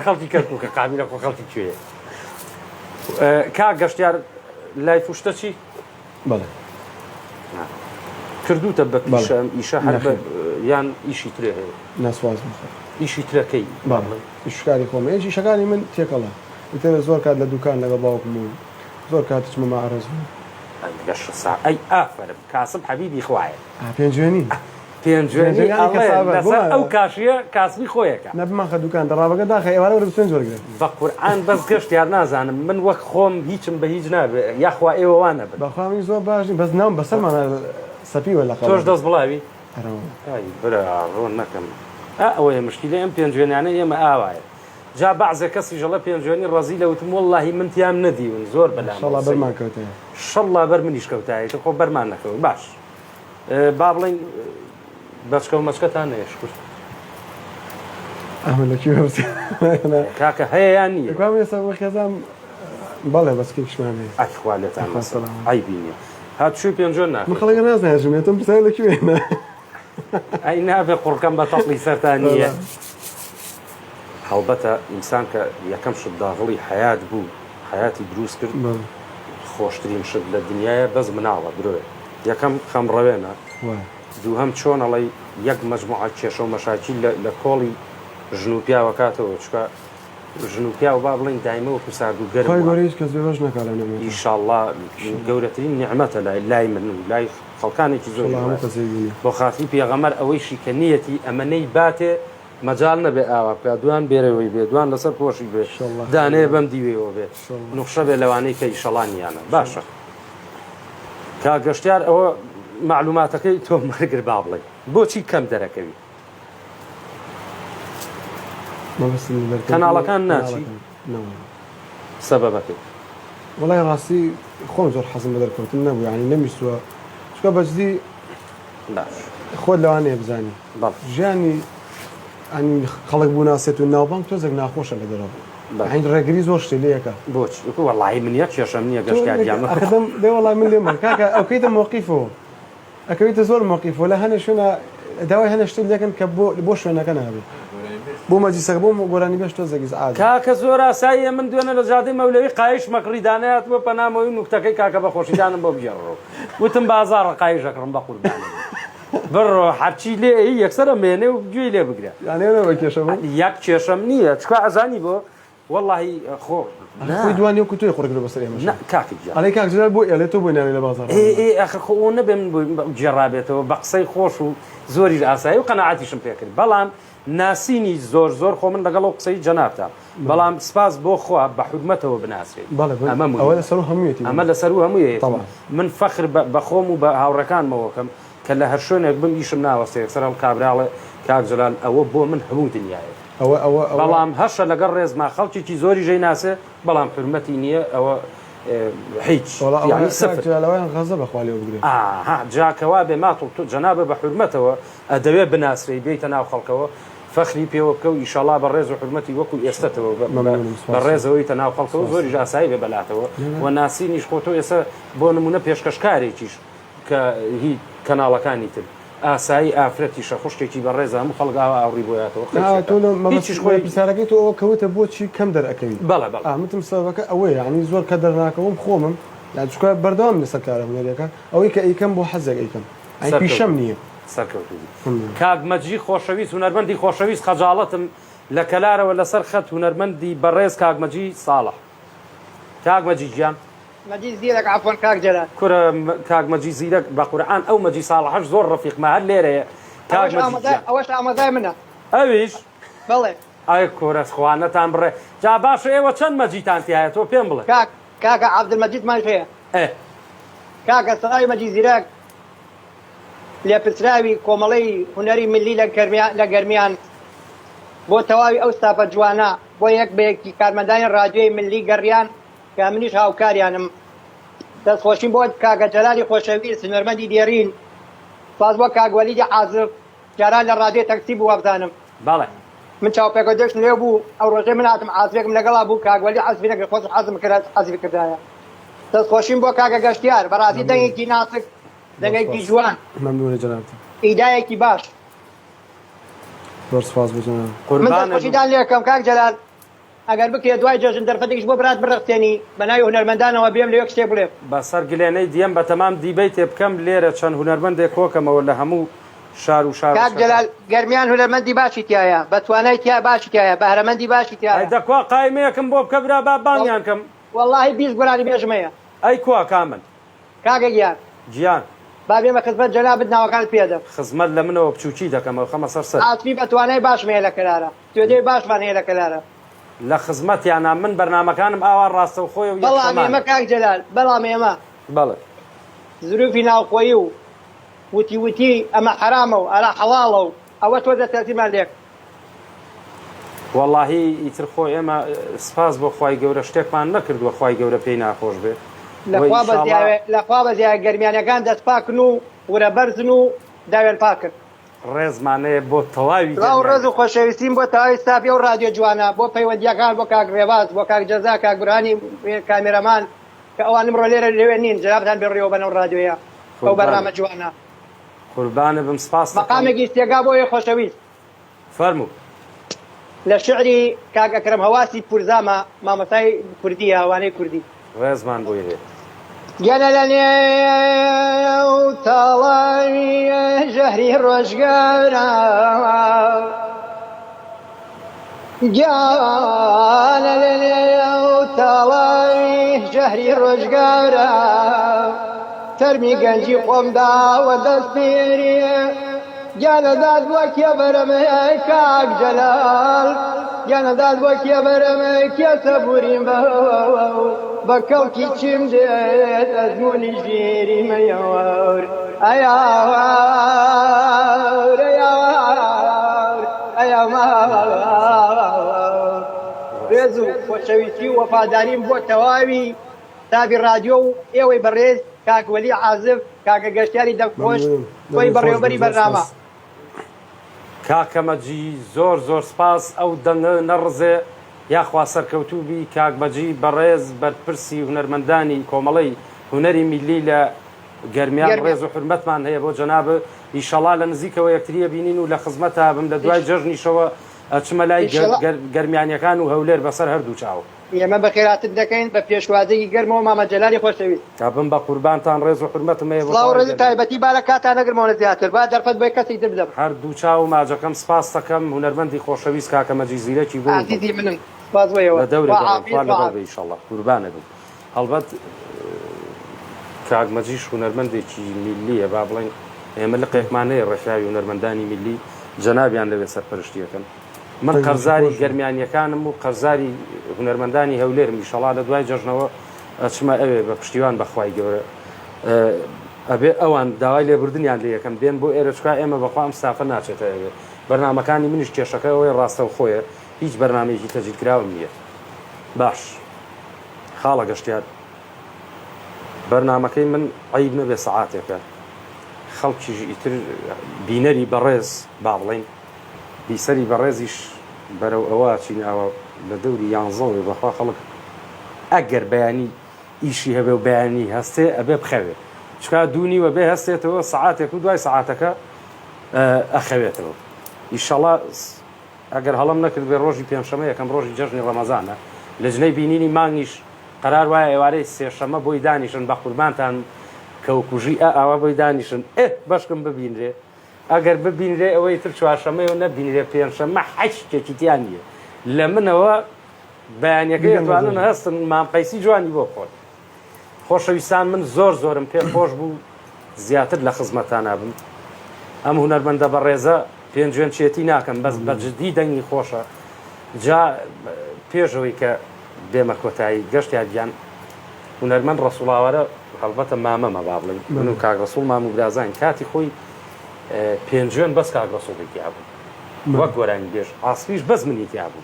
Speaker 2: خەڵکی کەرکووکە قابلە خۆ خەڵکی کوێ کا گەشتیار لای فوشتە چی؟
Speaker 3: بەڵێ
Speaker 2: کردوتە بە پیشە ئیشە هەر یان ئیشی ترێ هەیە
Speaker 3: ناسواز
Speaker 2: ئیشی ترەکەی
Speaker 3: ئیشکاری خۆمە ئێشی شەکانی من تێکەڵە ئیتر زۆر کات لە دوکان لەگە باوکم و زۆر کاتچمە ماڕێز بوو
Speaker 2: ئەی ئافرم کاسم حەبیبی خوایە
Speaker 3: پێنجێنی
Speaker 2: پێنجێنی ئەو کاشیە کاسبی خۆیەکە
Speaker 3: نەبمانخە دوکان دەڕابەکە داخە ئێوارە وەرە پێنج وەرگرێت
Speaker 2: بە قورئان بەس گەشتیار نازانم من وەک خۆم هیچم بە هیچ نابێ یاخوا ئێوەوانە بن
Speaker 3: بەخوامی زۆر باشی بەس ناوم بەسەرمانە سەپیوە لە
Speaker 2: تۆش دەست بڵاوی برا ڕۆن نەکەم ئەوەیە مشکلە ئەم پێنجێنیانە ئێمە ئاوایە جا بەعزە کەسی ژەڵە پێنجێنی ڕەزی لەوتم وەڵڵاهی من تیام نەدیون زۆر بەلام
Speaker 3: بەرمان کەوتەیە
Speaker 2: شەڵڵا بەر منیش کەوتایەتە خۆ بەرمان نەکەوت باش با بڵێن بەچکە و مەچکەتان نەیەشکرد
Speaker 3: ئەمە لەکوێ
Speaker 2: کاکە هەیە یان نییە
Speaker 3: ێستا خێزام بەڵێ بەسکێکشمان هەیە
Speaker 2: ئەخوا لێتان ئای بینێ هات شوی پێنجۆن ناکە
Speaker 3: من خەڵک نازانێتم پرسیار لەکوێنە
Speaker 2: ئەی نابێ قوڕکەم بە تەقلی سەرتان نییە هەڵبەتە ئینسان کە یەکەم شت داغڵی حیات بوو حیاتی دروست کرد خۆشترین شت لە دنیاە بەس مناڵە درۆێ یەکەم خەمڕەوێنە دووهەم چۆنەڵی یەک مەجموعە کێشە و مەشاکیل لە کۆڵی ژن و پیاوەکاتەوە چکە ژن و پیا و با بڵین دایمە وەکو سارد و گەرم
Speaker 3: گۆرەیش کەس بێبەش نەکات
Speaker 2: ئینشاءڵڵا گەورەترین نیعمەتە لای من و لای خەڵکانێکی زۆر بۆ خاتری پێغەمبەر ئەوەیشی کە نیەتی ئەمەنەی باتێ مەجال نەبێ ئاوا بکات دوان بێرەوەی بێ دوان لەسەر پۆشی بێ دانەیە بەم دیوێەوە بێ نوخشە بێ لەوانەی کە ئیشەڵانیانە باشە کا گەشتیار ئەوە معلوماتەکەی تۆ مەرگر با بڵێ بۆچی کەم دەرەکەوی کەناڵەکان ناچی سەبەبەکەی
Speaker 3: وڵای ڕاستی خۆم زۆر حەزم بە دەرکەوتن نەبوو ینی نەمیستووە چکە بەجدی خۆت لەوانەیە بزانی ژیانی ئەنی خەڵک بوو ناسێت و ناوبانگ تۆزێک ناخۆشە لە دەرەوە هەین ڕێگری زۆر شتێ لەیەکە
Speaker 2: بۆچ وەڵای من یەک کێشەم نییە گەشتیاریانم
Speaker 3: دێ وەڵای من لێمە کاکە ئەوکەیتە مۆقیفەوە ئەکەویتە زۆر مۆقیفەوە لە هەنە شوێنە داوای هەنە شتێک دەکەن کە بۆ شوێنەکە نابێت بۆ مەجلیسەکە بۆ گۆرانی بێش تۆزێکی ئاز
Speaker 2: کاکە زۆر ئاساییە من دوێنە لە جادەی مەولەوی قایش مەکڕیدانەیەات بۆ پەنامەوەی نوکتەکەی کاکە بە خۆشیدانم بۆ بژێڕەوە وتم بازاڕە قایشەکڕم بە قوربانە بڕۆ هەرچی لێ یەکسەرە مێنێ و گوێی لێ بگرێت یەک کێشەم نییە چکە ئەزانی بۆ وەڵڵاهی خۆ
Speaker 3: خۆی دوانی و توی خۆرگرە بەسەر ئێمە
Speaker 2: ئەڵێ
Speaker 3: کاکجار بۆ ئێلێ تۆ بۆی ناوی لە بازاڕ
Speaker 2: ئەخ خۆ نەبێ من جێڕابێتەوە بە قسەی خۆش و زۆری ئاسایی و قەنەعاتیشم پێکرد بەڵام ناسینی زۆر خۆ من لەگەڵ ئەو قسەی جەنابتە بەڵام سپاس بۆ خوا بە حورمەتەوە بناسرێت
Speaker 3: ئەوە لەسەر هەموویەتی
Speaker 2: ئەمە لەسەر و هەموویە من فەخر بە خۆم و بە هاوڕەکانمەوەکەم کە لە هەر شوێنێک بم ئیشم ناوەستێ سەر هەڵ کابراڵێ کاک جەلال ئەوە بۆ من هەموو دنیاە بەڵام هەشە لەگەڵ ڕێزما خەڵکیی زۆری ژەی ناسێ بەڵام حرمەتی نییە ئەوە هیچ
Speaker 3: غەزە بەخوالی بگرێت
Speaker 2: جاکەوا بێ ماتڵ تو جەنابە بە حرمەتەوە ئەدەوێت بناسرەی بێتە ناو خەڵکەوە فەخری پێوە بکە و ئیشەڵا بە ڕێز و حرمەتی وەکو ئێستەتەوە بە ڕێزەوەی ناو خەڵکەوە زۆری ئاسایی بێ بەلاتەوە و ناسینیش خۆ تۆ ئێستا بۆ نمونە پێشکەشکارێکیش کە هیچ کەناڵەکانی تر ئاسایی ئافرەتیشە خوشتێکی بە ڕێزە هەموو خەڵک ئاوری بۆیاتەوە
Speaker 3: هیچیش خۆی پرسیارەکەی تۆ ئەوە کەوتە بۆچی کەم دەرەکەوی ئامتم سەبەکە ئەوەیە ینی زۆر کە دەرناکەوم خۆمم یا چکە بەردەوام لەسەر کارە هونەرەکە ئەوەی کە ئەیکەم بۆ حەزێک ئەیکەم پیشەم نییە
Speaker 2: سەرکەوتوی کاک مەجی خۆشەویست هونەرمەندی خۆشەویست خەجاڵەتم لە کەلارەوە لەسەر خەت هونەرمەندی بەڕێز کاگمەجی ساڵح کاگمەجی گیان
Speaker 6: مەجید زیرەک عفوان کاک جەلال
Speaker 2: کورە کاگمەجی زیرەک بە قورعان ئەو مەجی ساڵحەش زۆر ڕەفیقمە هەر لێرەیە کاگمەجی گیان
Speaker 6: ئەوەش ئامادای منە
Speaker 2: ئەویش
Speaker 6: بەڵێ
Speaker 2: ئای کۆرە خوانەتان بڕێ جا باشە ئێوە چەند مەجیتان تایە تۆ پێم بڵێ
Speaker 6: کاکە عەبدولمەجیدمان هەیە کاکە سەڵای مەجید زیرەک لێپرسراوی کۆمەڵەی هونەری ملی لە گەرمیان بۆ تەواوی ئەو ستافە جوانە بۆ یەک بەیەکی کارمەندانی رادیۆی ملی گەڕیان کە منیش هاوکاریانم دەستخۆشیم بۆ کاکە جەلالی خۆشەویست هونەرمەندی دێڕین سپاس بۆ کاک وەلیدی عازر جاران لە رادیۆ تەکسی بوو وابزانم
Speaker 2: بەڵێ
Speaker 6: من چاوپێکە دەشت لێ بوو ئەو ڕۆژێ من هاتم عازرێکم لەگەڵا بوو کاک وەلی عەزبی نەکرد خۆش حەزم کرد حەزی کردایە دەستخۆشیم بۆ کاکە گەشتیار بەڕاستی دەنگێکی ناسک دەنگێکی جوان
Speaker 3: مەمنونە جەنابەت
Speaker 6: ئیدایەکی باش
Speaker 3: زۆر سپاس بۆ جەناب
Speaker 6: من دەستخۆشیدان لێکەم کاک جەلال ئەگەر بکرێت دوای جەژن دەرفەتێکیش بۆ برات بڕختێنی بە ناوی هونەرمەندانەوە بێم لە یەک شتێ بڵێ
Speaker 2: بەسەر گلێنەی دیەم بە تەمام دیبەی تێ بکەم لێرە چەند هونەرمەندێک کۆکەمەوە لە هەموو شار و شار
Speaker 6: کاک جەلال گەرمیان هونەرمەندی باشی تایە بە توانای تیا باشی تایە بە هەرەمەندی باشی تایە
Speaker 2: دەکوا قایمەیەکم بۆ بکە برا با بانیان کەم
Speaker 6: وەڵڵاهی 20 گۆرانی بێژمەیە
Speaker 2: ئەی کوا کامل
Speaker 6: کاکە گیان
Speaker 2: گیان
Speaker 6: با بێمە خزمەت جەنابت ناوەکانت پێدەم
Speaker 2: خزمەت لە منەوە بچووکی دەکەمەوە خەمە سەر
Speaker 6: ئاسمی بە توانای باشمەیە لە کەلارە توێدەی باشمان هەیە لە کەلارە
Speaker 2: لە خزمەتیانە من بەرنامەکانم ئاوا ڕاستە و خۆی و
Speaker 6: بەڵام ئێمە کاک جەلال بەڵام ئێمە
Speaker 2: بەڵێ
Speaker 6: زروفی ناوخۆیی و وتی ئەمە حرامە و ئەرا حەڵاڵە و ئەوە تۆ دەتەرتیمان لێک
Speaker 2: وەڵڵاهی ئیتر خۆ ئێمە سپاس بۆ خوای گەورە شتێکمان نەکردووە خوای گەورە پێی ناخۆش بێ
Speaker 6: لەخوا بەزیای گەرمیانەکان دەست پاکن و ورە بەرزن و داوێن پاکرد
Speaker 2: ڕێزمانەیە بۆ تەواوی
Speaker 6: ڕێز و خۆشەویستیم بۆ تەواوی ستافی و رادیۆ جوانە بۆ پەیوەندیەکان بۆ کاک ڕێباز بۆ کاک جەزا کاک بورهانی کامێرەمان کە ئەوانم ڕۆ لێرە لەوێ نین جەنابتان بێڕێوە بەنەو رادیۆیە ئەو بەرنامە جوانە
Speaker 2: قوربانە بم سپاس
Speaker 6: مەقامێکی استێگا بۆ یە خۆشەویست
Speaker 2: فەرموو
Speaker 6: لە شعری کاک ئەکرەم هەواسی پورزامە مامەسای کوردی هاوانەی کوردی
Speaker 2: ڕێزمان بۆی هەیە
Speaker 6: گەنە لە نێو تاڵاوی ژەهری ڕۆژگارە گیانە لە نێو تاڵاوی ژەهری ڕۆژگارە تەرمی گەنجی خۆمداوە دەست پێریە گیانەداد وە کێبەرەمە کاک جەلال گیانەداد وە کێبەرەمە کێتە بوریم بە کەڵکی چیم دێت ئەزمونی ژێری مەیەوەر ئەیاوەر ئەیاوەر ئەیاوەر ڕێز و خۆشەویستی و وەفاداریم بۆ تەواوی تابی رادیۆ و ئێوەی بەڕێز کاک وەلی عازف کاکە گەشتیاری دەمخۆش خۆی بەڕێوەبەری بەرنامە
Speaker 2: کاکەمەجی زۆر زۆر سپاس ئەو دەنگە نەڕزێ یاخوا سەرکەوتوبی کاکبەجی بەڕێز بەرپرسی هونەرمەندانی کۆمەڵەی هونەری میلی لە گەرمیان ڕێز و حرمەتمان هەیە بۆ جەنابە ئیشەڵا لە نزیکەوە یەکتریە بینین و لە خزمەتە بم لە دوای جەژنیشەوە ئەچمە لای گەرمیانیەکان و هەولێر بەسەر هەردوو چاوە
Speaker 6: ئێمە بەخێراتت دەکەین بە پێشوازەی گەرمەوە مامە جەلالی خۆشەویست
Speaker 2: کابم بە قوربانتان ڕێز و حرمەتم هەیە
Speaker 6: ڕێز تایبەتی بارە کاتان نەگرمەوە زیاتر با دەرفەت بۆی کەسی تر بدەم
Speaker 2: هەردوو چاو ماجەکەم سپاس دەکەم هونەرمەندی خۆشەویست کاکەمەجی زیرەکی بۆ
Speaker 6: عزیزی منم سپاس بۆیەوە
Speaker 2: لە دەورە ئینشەڵڵا قوربانە بم هەڵبەت کاکمەجیش هونەرمەندێکی میلیە با بڵێن ئێمە لە قێکمانەیە ڕێکخراوی هونەرمەندانی میلی جەنابیان لەوێ سەرپەرشتیەکەن من قەرزاری گەرمیانیەکانم و قەرزاری هونەرمەندانی هەولێرم ئینشەڵڵا لە دوای جەژنەوە ئەچمە ئەوێ بە پشتیوان بەخوای گەورە ئەبێ ئەوان داوای لێبوردنیان لێ یەکەم بێن بۆ ئێرەچکا ئێمە بەخوا ئەم سافە ناچێتە ئەوێ بەرنامەکانی منیش کێشەکە ئەوەی ڕاستە و خۆیە هیچ بەرنامەیەکی تەجیلکراوم نییە باش خاڵە گەشتیار بەرنامەکەی من عیب نەبێ سەعاتێکە خەڵکیش ئیتر بینەری بەڕێز با بڵێن بیسەری بەڕێزیش بەرەو ئەوە چیناوە لە دەوری یانزەوەی بەخوا خەڵک ئەگەر بەیانی ئیشی هەبێ و بەیانی هەستێ ئەبێ بخەوێت چکا دوونی وە بێ هەستێتەوە سەعاتێک و دوای سەعاتەکە ئەخەوێتەوە ئیشەڵا ئەگەر هەڵم نەکرد بێ ڕۆژی پێنجشەمە یەکەم ڕۆژی جەژنی ڕەمەزانە لە ژنەی بینینی مانگیش قەرار وایە ئێوارەی سێشەمە بۆی دانیشن بە قوربانتان کەوکوژی ئاوا بۆی دانیشن بەشکم ببینرێ ئەگەر ببینرێ ئەوەی تر چوارشەمەی و نەبینرێ پێنجشەمە حەشتێکی تیان نیە لە منەوە بەیانەکەی دەتوانن هەستن مامقەیسی جوانی بۆ خۆت. خۆشەویستان من زۆرم پێ خۆش بوو زیاتر لە خزمەتان نابم. ئەم هونەرمەندە بە ڕێزە پێنجوێن چێتی ناکەم بەس بەجددی دەنگی خۆشە. جا پێشەوەی کە بێمە کۆتایی گەشتیان هونەرمەند ڕەسوڵاوەرە هەڵبەتە مامەمە با بڵین من و کاک ڕەسوڵ مام و برازان کاتی خۆی پێنجوێن بەس کاک ڕەسوڵێکی هەبوو وەک گۆرانی بێژ ئاسپیش بەس منیتی هەبوو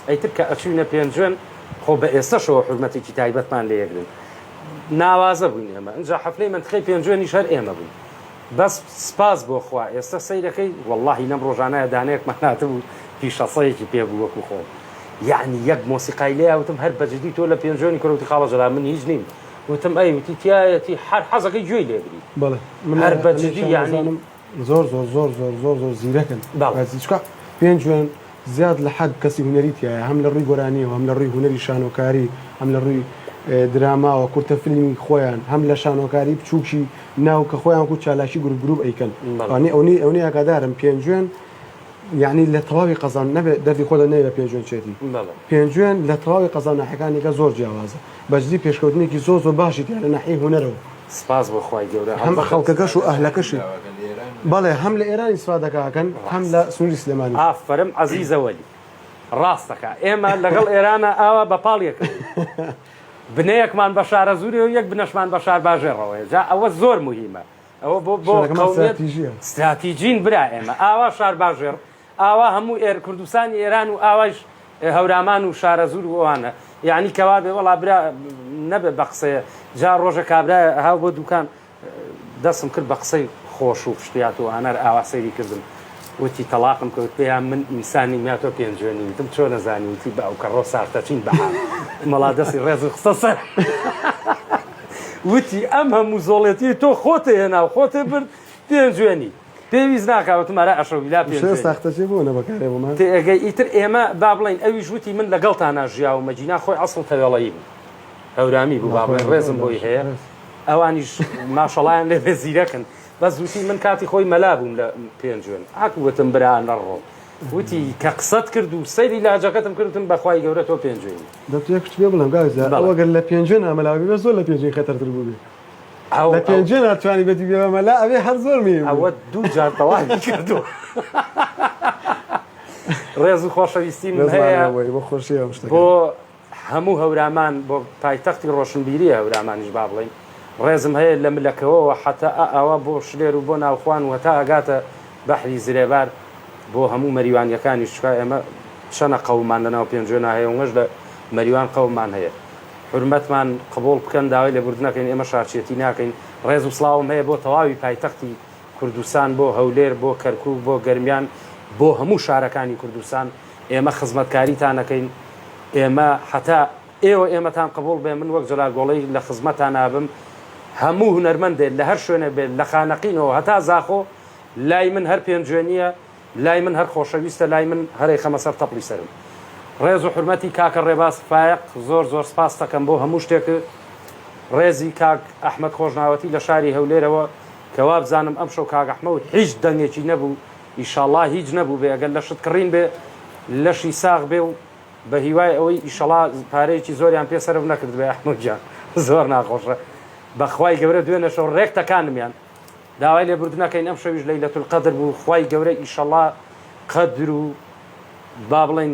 Speaker 2: ئەیتر کە ئەچوینە پێنجوێن خۆ بە ئێستاشەوە حورمەتێکی تایبەتمان لە یەکرن ناوازە بووین ئێمە ئەنجا حەفلەی منتخەی پێنجوێنیش هەر ئێمە بووین بەس سپاس بۆ خوا ئێستا سەیرەکەی وەڵڵاهی لەم ڕۆژانەیە دانەیەکمان هاتبوو پیشەسەیەکی پێ بوو وەکو خۆ یعنی یەک مۆسیقای لێ وتم هەر بەجددی تۆ لە پێنجوێنی کەوتی خاڵە جەلا من هیچ نیم وتم ئەی وتی تایەتی هەر حەزەکەی گوێی لێگری
Speaker 3: بەڵێ
Speaker 2: هەر بەجددی یعنی
Speaker 3: زۆر زیرەکن چکە پێنجوێن زیاد لە حەد کەسی هونەریتیایە هەم لە ڕووی گۆرانیەوە هەم لە ڕووی هونەری شانۆکاری هەم لە ڕووی دراماوە کورتە فیلمی خۆیان هەم لە شانۆکاری بچووکی ناو کە خۆیان کو چالاشی گروپ ئەیکەن ئەوەی ئاگادارم پێنجوێن یعنی لە تەواوی قەزان نەبێت دەردی خۆدا نەیە لە پێنجوێن چێتی پێنجوێن لە تەواوی قەزان ناحەکانێکە زۆر جیاوازە بەجددی پێشکەوتنێکی زۆر باشی دیار لە ناحیەی هونەرەوە
Speaker 2: سپاس بۆ خوای گەورە
Speaker 3: هەم خەڵکەکەش و ئەهلەکەشی بەڵێ هەم لە ئێرانی سوادەکەکەن هەم لە سنووری سلێمانی
Speaker 2: ئافرم عەزیزەوەلی ڕاستەکە ئێمە لەگەڵ ئێرانە ئاوا بە پاڵیەکە بنەیەکمان بە شارە زووری و یەک بنەشمان بە شار باژێڕەوەی جا ئەوە زۆر مهمە ئەوە بۆ استراتیژین برا ئێمە ئاوا شار باژێڕ ئاوا هەموو کوردستانی ئێران و ئاوایش هەورامان و شارە زوور وانە یعنی کەوا بێ وەڵا برا نەبێ بە قسەیە جا ڕۆژە کابرا هاو بۆ دوکان دەستم کرد بە قسەی خۆش و پشتیات و هەنەر ئاوا سەیری کردم وتی تەلاقم کەوت پێیان من ئینسانی میاتۆ پێنجوێنی وتم چۆن نەزانی وتی بە ئەو کەڕۆ سارتەچین بەها مەڵا دەستی ڕێز و خستە سەر وتی ئەم هەموو زۆڵێتی تۆ خۆتە هێنا و خۆتێ برد پێنجوێنی پێویست ناکەوتمارە ئەشەویلا
Speaker 3: پێستاختەچێ بوو نەبەکارێ بۆمان
Speaker 2: تێگەی ئیتر ئێمە با بڵین ئەویش وتی من لەگەڵتانە ژیا و مەجینا خۆی ئەسڵ تەوێڵەیی بوو هەورامی بوو با بڵین ڕێزم بۆی هەیە ئەوانیش ماشەڵایان لێ بێزیرەکن بەس وتی من کاتی خۆی مەلا بووم لە پێنجوێن هاکووتم برا نەڕۆ وتی کە قسەت کرد و سەیری لاجەکەتم کردتم بەخوای گەورە تۆ پێنجوێنی
Speaker 3: دەتوێت پێ بڵم گازە ئەوەگەر لە پێنجوێن ئەمەلاوی بە زۆر لە پێنجوێن خەتەرتر بوو بێ لە پێنجوێن ناتوانی بێتی بێ مەلا ئەوێ هەر زۆر می
Speaker 2: ئەوە دوو جار تەواوی کردو ڕێز و خۆشەویستیم هەیە
Speaker 3: بۆ خۆشیە
Speaker 2: بۆ هەموو هەورامان بۆ پایتەختی ڕۆشنبیری هەورامانیش با بڵین ڕێزم هەیە لە ملەکەوەوە حتا ئەوە بۆ شلێر و بۆ ناوخوان و هەتا ئەگاتە بەحری زرێبار بۆ هەموو مەریوانیەکانی شکا ئێمە چەنە قەومان لەناو پێنجوێن هەیە وەش لە مەریوان قەومان هەیە حرمەتمان قبول بکەن داوای لێبوردنەکەین ئێمە شارچێتی ناکەین ڕێز و سڵاوم هەیە بۆ تەواوی پایتەختی کوردستان بۆ هەولێر بۆ کەرکووک بۆ گەرمیان بۆ هەموو شارەکانی کوردستان ئێمە خزمەتکاریتانەکەین ئێمە حتا ئێوە ئێمەتان قبول بێ من وەک جەلال گۆڵەی لە خزمەتان نابم هەموو هونەرمەندێ لە هەر شوێنە بێت لە خانەقینەوە هەتا زاخۆ لای من هەر پێنجوێنیە لای من هەر خۆشەویستە لای من هەرێ خەمە سەر تەپڵی سەرم ڕێز و حرمەتی کاکە ڕێباز فایق زۆر سپاس دەکەم بۆ هەموو شتێک ڕێزی کاک ئەحمەد خۆشناوەتی لە شاری هەولێرەوە کەوا بزانم ئەم شەو کاک ئەحمەد هیچ دەنگێکی نەبوو ئیشەڵڵا هیچ نەبوو بێ ئەگەر لە شت کڕین بێ لەشی ساغ بێ و بە هیوای ئەوەی ئیشەڵڵا پارەیەکی زۆریان پێسەرم نەکرد بێ ئەحمەد گیان زۆر ناخۆشە بەخوای گەورە دوێنە شەو ڕێکتەکانمیان داوای لێبوردنەکەین ئەم شەویش لەیلەتول قەدر بوو خوای گەورە ئیشەڵڵا قەدر و با بڵێن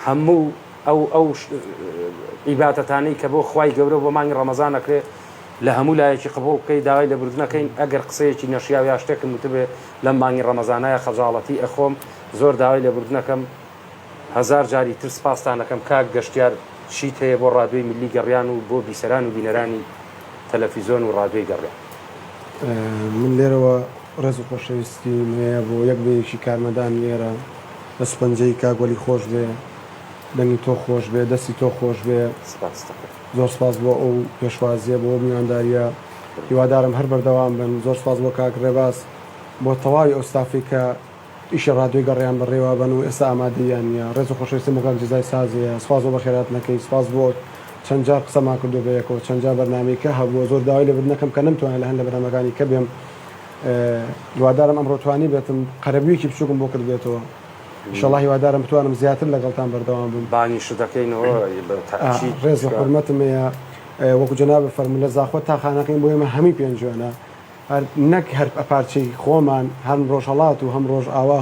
Speaker 2: هەموو ئەو عیباتەتانەی کە بۆ خوای گەورە بۆ مانگی ڕەمەزان ئەکرێ لە هەموو لایەکی قبول بکەی داوای لێبوردنەکەین ئەگەر قسەیەکی نەشیاو یا شتێکم وتبێ لەم مانگی ڕەمەزانایە خەجاڵەتی ئەخۆم زۆر داوای لێبوردنەکەم هەزار جاری تر سپاستانەکەم کاک گەشتیار شیت هەیە بۆ ڕادیۆی ملی گەڕیان و بۆ بیسەران و بینەرانی تەلەڤیزۆن و ڕادیۆی گەڕیان
Speaker 3: من لێرەوە ڕێز و خۆشەویستی هەیە بۆ یەک بەیەکی کارمەدان لێرە بە سپەنجەی کاگوەلی خۆش بێ دەنگی تۆ خۆش بێ دەستی تۆ خۆش بێ زۆر سپاس بۆ ئەو پێشوازیە بۆ میوانداریە هیوادارم هەر بەردەوام بن زۆر سپاس بۆ کاک ڕێباز بۆ تەواوی ئەو ستافی کە ئیشە ڕادیۆی گەڕیان بەڕێوە بن و ئێستا ئامادەیان نیە ڕێز و خۆشەویستم بۆ کاک جەزای سازیە سپاس بۆ بەخێرهاتنەکەی سپاس بۆ چەند جار قسەمان کردو بەیەکەوە چەند جار بەرنامەیەکە هەبووە زۆر داوای لێبوردنەکەم کە نەمتوانێت لە هەندە بەرنامەکانی کە بێم هیوادارم ئەمڕۆ توانی بێتم قەرەبوویەکی بچووکم بۆ کرد بێتەوە ئینشەڵڵا هیوادارم بتوانم زیاتر لەگەڵتان بەردەوام بم
Speaker 2: بانیش دەکەینەوە
Speaker 3: ڕێز و حرمەتم هەیە وەکو جەناب فەرموو لە زاخۆت تا خانەکەین بۆ ئێمە هەمی پێنج جوانە نەک هەر پارچەی خۆمان هەم ڕۆژهەڵات و هەم ڕۆژ ئاوا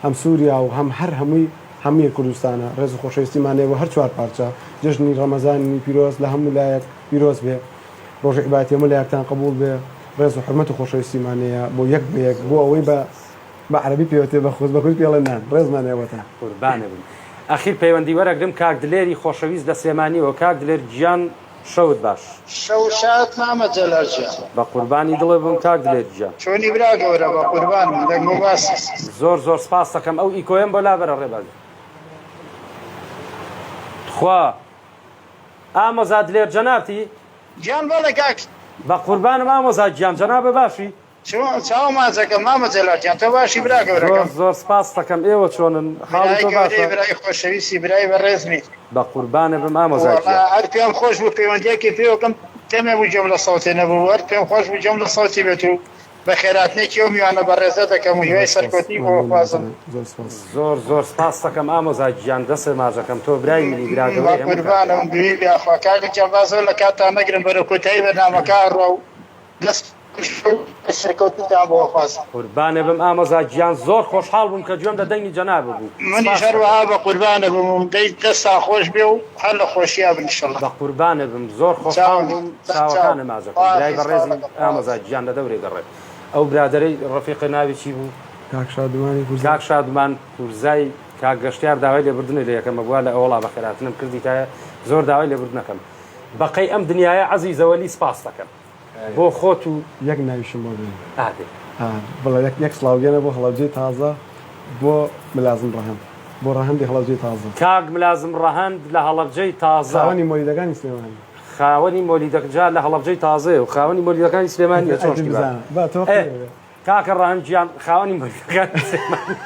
Speaker 3: هەم سووریا و هەم هەر هەمووی هەمیر کوردستانە ڕێز و خۆشەویستیمانەوە هەر چوار پارچە جژنی ڕەمەزانی پیرۆز لە هەموو لایەک پیرۆز بێ ڕۆژی عیبادەتی هەموو لایەکتان قبول بێ ڕێز و حرمەت و خۆشەویستیمانەیە بۆ یەک بەیەک بۆ ئەوەی بە عەرەبی پێوتێ بە خۆز بەکوێت پێڵێنان ڕێزمانەوەتە
Speaker 2: قوربانە بن ئەخیر پەیوەندی وەرەگرم کاک دلێری خۆشەویست لە سلێمانیەوە کاک دلێر گیان شەوت باش
Speaker 7: شەوشات مامە جەلەرجیان
Speaker 2: بە قوربانی دڵێ بم کاک دلێر گیان
Speaker 7: چۆنی برا گەورە بە قوربانم دەنگ باس
Speaker 2: زۆر سپاس دەکەم ئەو ئیکۆیەم بۆ لابەرە ڕێباز خوا ئامۆزا دلێر جەنابتی
Speaker 7: گیان بەڵێ کاک
Speaker 2: بە قوربانم ئامۆزا گیان جەنابە باشی
Speaker 7: چاو مازەکەم مامە جەلەرجیان تۆ باشی برا گەورەکەم
Speaker 2: زۆر سپاس دەکەم ئێوە چۆنن حاڵی تۆ باشە
Speaker 7: برای خۆشەویستی برای بەڕێزمی
Speaker 2: بە قوربانە بم ئامۆزا گیان
Speaker 7: هەر پێم خۆش بوو پەیوەندیەکی پێوەکەم تێمە بوو جەم لە سەوتێ نەبوو هەر پێم خۆش بوو جەم لە سەوتی بێت و بە خێراتنێکی ئەو میوانە بەڕێزە دەکەم و هیوای سەرکەوتنی بۆ خوازم
Speaker 2: زۆر سپاس دەکەم ئامۆزا گیان دەسێ ماژەکەم تۆ برای منی براگەوەی
Speaker 7: قوربانم دوی بیاخوا کاکە جەڵبازۆ لە کاتان نەگرن بەرە کۆتایی بەرنامەکە ڕۆ و دەست سەرکەوتنتان بۆ خوازم
Speaker 2: قوربانە بم ئامۆزا گیان زۆر خۆشحاڵ بووم کە گوێم لە دەنگی جەناب بوو
Speaker 7: منی هەروەها بە قوربانە بووم دەی دەستا خۆش بێ و هەر لە خۆشییا بن ئینشەڵڵا
Speaker 2: بە قوربانە بم زۆر خۆشحاڵ بووم چاوەکانە مازەکەم برای بەڕێزی ئامۆزا گیان لە دەورێ گەڕێت ئەو برادەرەی ڕەفیقی ناوی چی بوو کاک شادومان کورزای کاک گەشتیار داوای لێبوردنی لە یەکەمە بووە لە ئەوڵا بە خێراتنم کردی تایە زۆر داوای لێبوردنەکەم بەقەی ئەم دنیاە عەزیزەوەلی سپاس دەکەم بۆ خۆت و
Speaker 3: یەک ناویشم بۆ بێن
Speaker 2: ئادێ
Speaker 3: بڵێ یەک سڵاوگەنە بۆ هەڵەبجەی تازە بۆ ملازم ڕەهەند بۆ ڕەهەندی هەڵەبجەی تازە
Speaker 2: کاک ملازم ڕەهەند لە هەڵەبجەی تازە
Speaker 3: خاوەنی مۆلیدەکانی سلێمانی
Speaker 2: خاوەنی مۆلیدەکجا لە هەڵەبجەی تازەیە و خاوەنی مۆلیدەکانی سلێمانی کاکە ڕەهەنجیان خاوەنی مۆلیدەکانی سلێمانی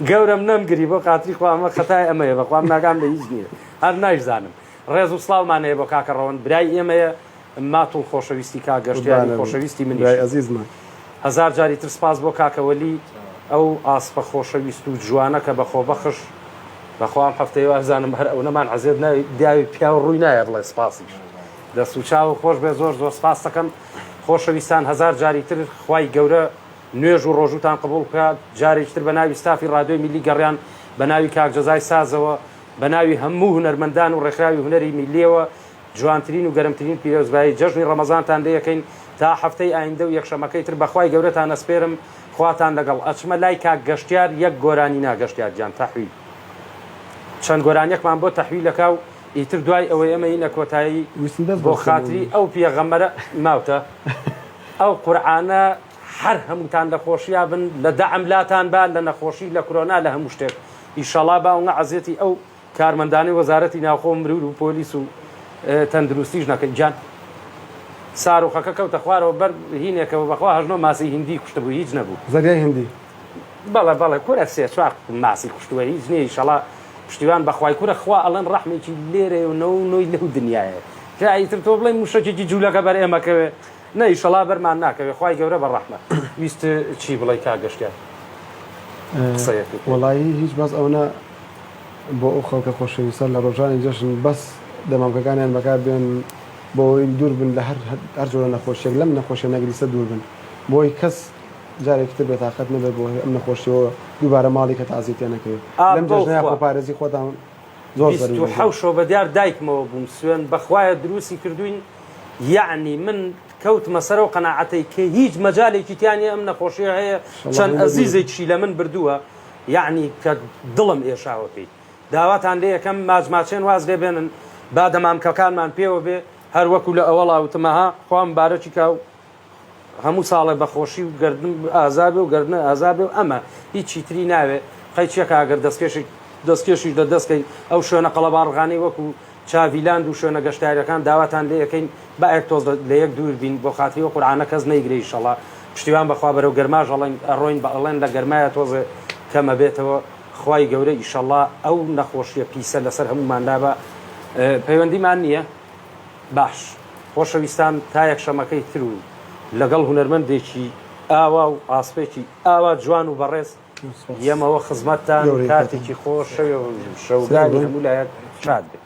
Speaker 2: گەورم نەمگری بۆ قاتری خوا ئەمە خەتای ئەمەیە بەخوام ناگام لە هیچ نییە هەر نایزانم ڕێز و سڵاومانەیە بۆ کاکە ڕەوەند برای ئێمەیە مات و خۆشەویستی کاگەشتیانی خۆشەویستی منی
Speaker 3: عزیزمان
Speaker 2: هەزار جاری تر سپاس بۆ کاکەوەلی ئەو ئاسپە خۆشەویست و جوانە کە بەخۆ بەخش بەخوام هەفتەیە وازانم هەر ئەو نەمان عەزێت دیاوی پیا و ڕووی نایە بڵێ سپاسیش دەست و چاو خۆش بێ زۆر سپاس دەکەم خۆشەویستان هەزار جاری تر خوای گەورە نوێژ و ڕۆژوتان قبول بکات جارێکتر بە ناوی ستافی ڕادیۆی میلی گەڕیان بە ناوی کاک جەزای سازەوە بە ناوی هەموو هونەرمەندان و ڕێکخراوی هونەری میلیەوە جوانترین و گەرمترین پیرۆزبایی جەژنی ڕەمەزانتان دەیەکەین تا هەفتەی ئایندە و یەکشەمەکەی تر بەخوای گەورەتان ئەسپێرم خواتان لەگەڵ ئەچمە لای کاک گەشتیار یەک گۆرانی ناگەشتیار گیان تەحویل چەند گۆرانیەکمان بۆ تەحویلەکە و ئیتر دوای ئەوەی ئەمە هینە کۆتایی بۆ خاتری ئەو پێغەمبەرە ماوتە ئەو قورئانە هەر هەمووتان لە خۆشییا بن لە دەعەملاتان با لە نەخۆشی لە کۆرۆنا لە هەموو شتێک ئیشەڵا باوەڕ عەزیەتی ئەو کارمەندانی وەزارەتی ناوخۆ مرور و پۆلیس و تەندروستیش نەکەن جان ساروخەکە کەوتە خوارەوە بەر هینێکەوە بەخوا هەژنۆ ماسی هیندی کوشتبوو هیچ نەبوو
Speaker 3: زەریای هیندی
Speaker 2: بەڵێ کورە سێ چوار ماسی کوشتووە هیچ نییە ئیشەڵا پشتیوان بەخوای کورە خوا ئەڵەن ڕەحمێکی لێرێ و نەوەی لەو دنیاە جاییتر تۆ بڵێ موشەکێکی جوولەکە بەر ئێمەکەوێ نە ئیشەڵا بەرمان ناکەوێ خوای گەورە بە ڕەحمە ویست چی بڵێ کاگەشتیار
Speaker 3: وەڵایی هیچ بەس ئەوە بۆ ئەو خەڵکە خۆشەویستە لە ڕۆژانی جەشن بەس دەمامکەکانیان بەکار بێن بۆی دوور بن لە هەر جۆرە نەخۆشیێک لەم نەخۆشیە نەگریسە دوور بن بۆی کەس جارێکتر بێتاقەت نەبێت بۆ ئەم نەخۆشیەوە دووبارە ماڵی کە تازی تێ نەکەوێت لەم جەژنەیە خۆپارێزی خۆتان زۆر
Speaker 2: حەوشەوە بە دیار دایکمەوە بووم سوێن بەخوایە دروستی کردوین یعنی من کەوتمە سەر و قەناعەتەی کە هیچ مەجالێکی تیانە ئەم نەخۆشیە هەیە چەند ئەزیزێکی لە من بردووە یعنی کە دڵم ئێشاوە پێی داواتان لێ یەکەم ماجماچێن واز لێ بێنن با دەمامکەکانمان پێوە بێ هەر وەکو لە ئەوەڵاوتمەها خۆم بارەکی کاو هەموو ساڵێ بەخۆشی و گردن ئازابێ و گردنە ئازابێ و ئەمە هیچی تری ناوێ قەیچێکە ئەگەر دەستکێشی لە دەستکەی ئەو شوێنە قەڵەباڕغانەی وەکو چاڤیلاند و شوێنە گەشتاریەکان داواتان لێ یەکەین با ئەرتۆز لە یەک دوور بین بۆ خاتریەوە قورئانە کەس نەیگرێ ئیشەڵا پشتیوان بەخوا بەرەو گەرماژ ئەڕۆین بە ئەڵێن لە گەرمایە تۆزێ کەمە بێتەوە خوای گەورە ئیشەڵا ئەو نەخۆشیە پیسە لەسەر هەموماندا بە پەیوەندیمان نییە باش خۆشەویستان تا یەکشەمەکەی تر و لەگەڵ هونەرمەندێکی ئاوا و ئاسپێکی ئاوا جوان و بەڕێز یەمەوە خزمەتتان کاتێکی خۆش شەوگانی هەموو لایەک شاد بێت.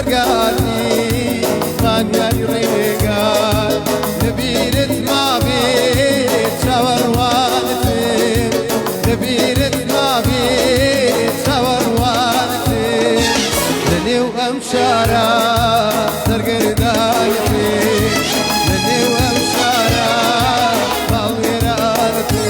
Speaker 4: سرقاني خانياني ريقان نبيرت ما بيت شاور والدين نبيرت ما بيت شاور والدين لني وامشارا سرقرداني لني وامشارا بالغيرانتي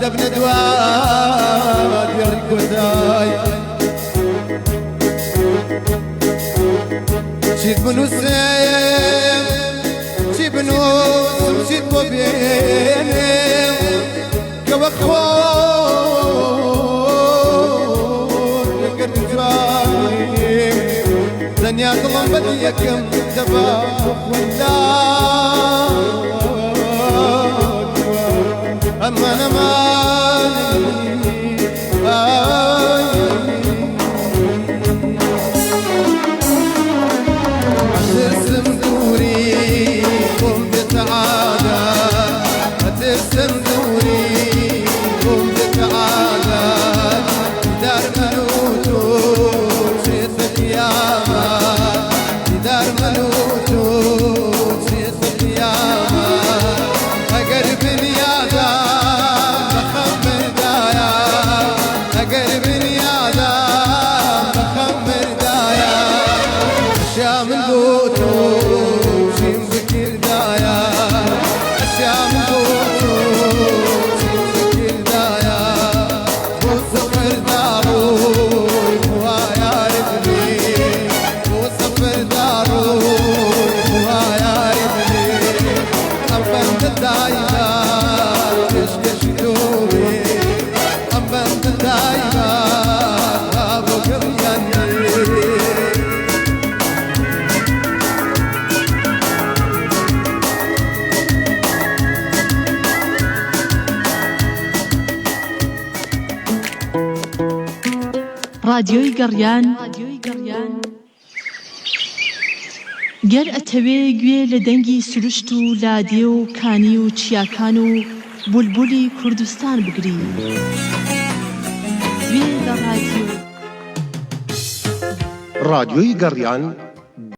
Speaker 4: دبنا دواد يا القداي شيد بنو سيم شيد بنو شيد بوبين كوخون يقرد جواي دنيا ظلم بديكم دبا ولا أمان ترسم دوري قم بتعالى ترسم دوري قم بتعالى دار ملوتو شيخ القيامة دار ملوتو شيخ القيامة أقرب اليادا بخمر دايا أقرب اليادا بخمر دايا الشام البوتو شيم ذكر دايا الشام البوتو شيم ذكر دايا وصفر داروي ويا ربني وصفر داروي ويا ربني أبنت دايما كشكش دوبي أبنت دايما أبو قرياني
Speaker 1: رادیۆی گەڕیان گەر ئەتەوێ گوێ لە دەنگی سروشت و لادێ و کانی و چیاکان و بولبولی کوردستان بگری گوێ لە رادیۆ
Speaker 8: رادیۆی گەڕیان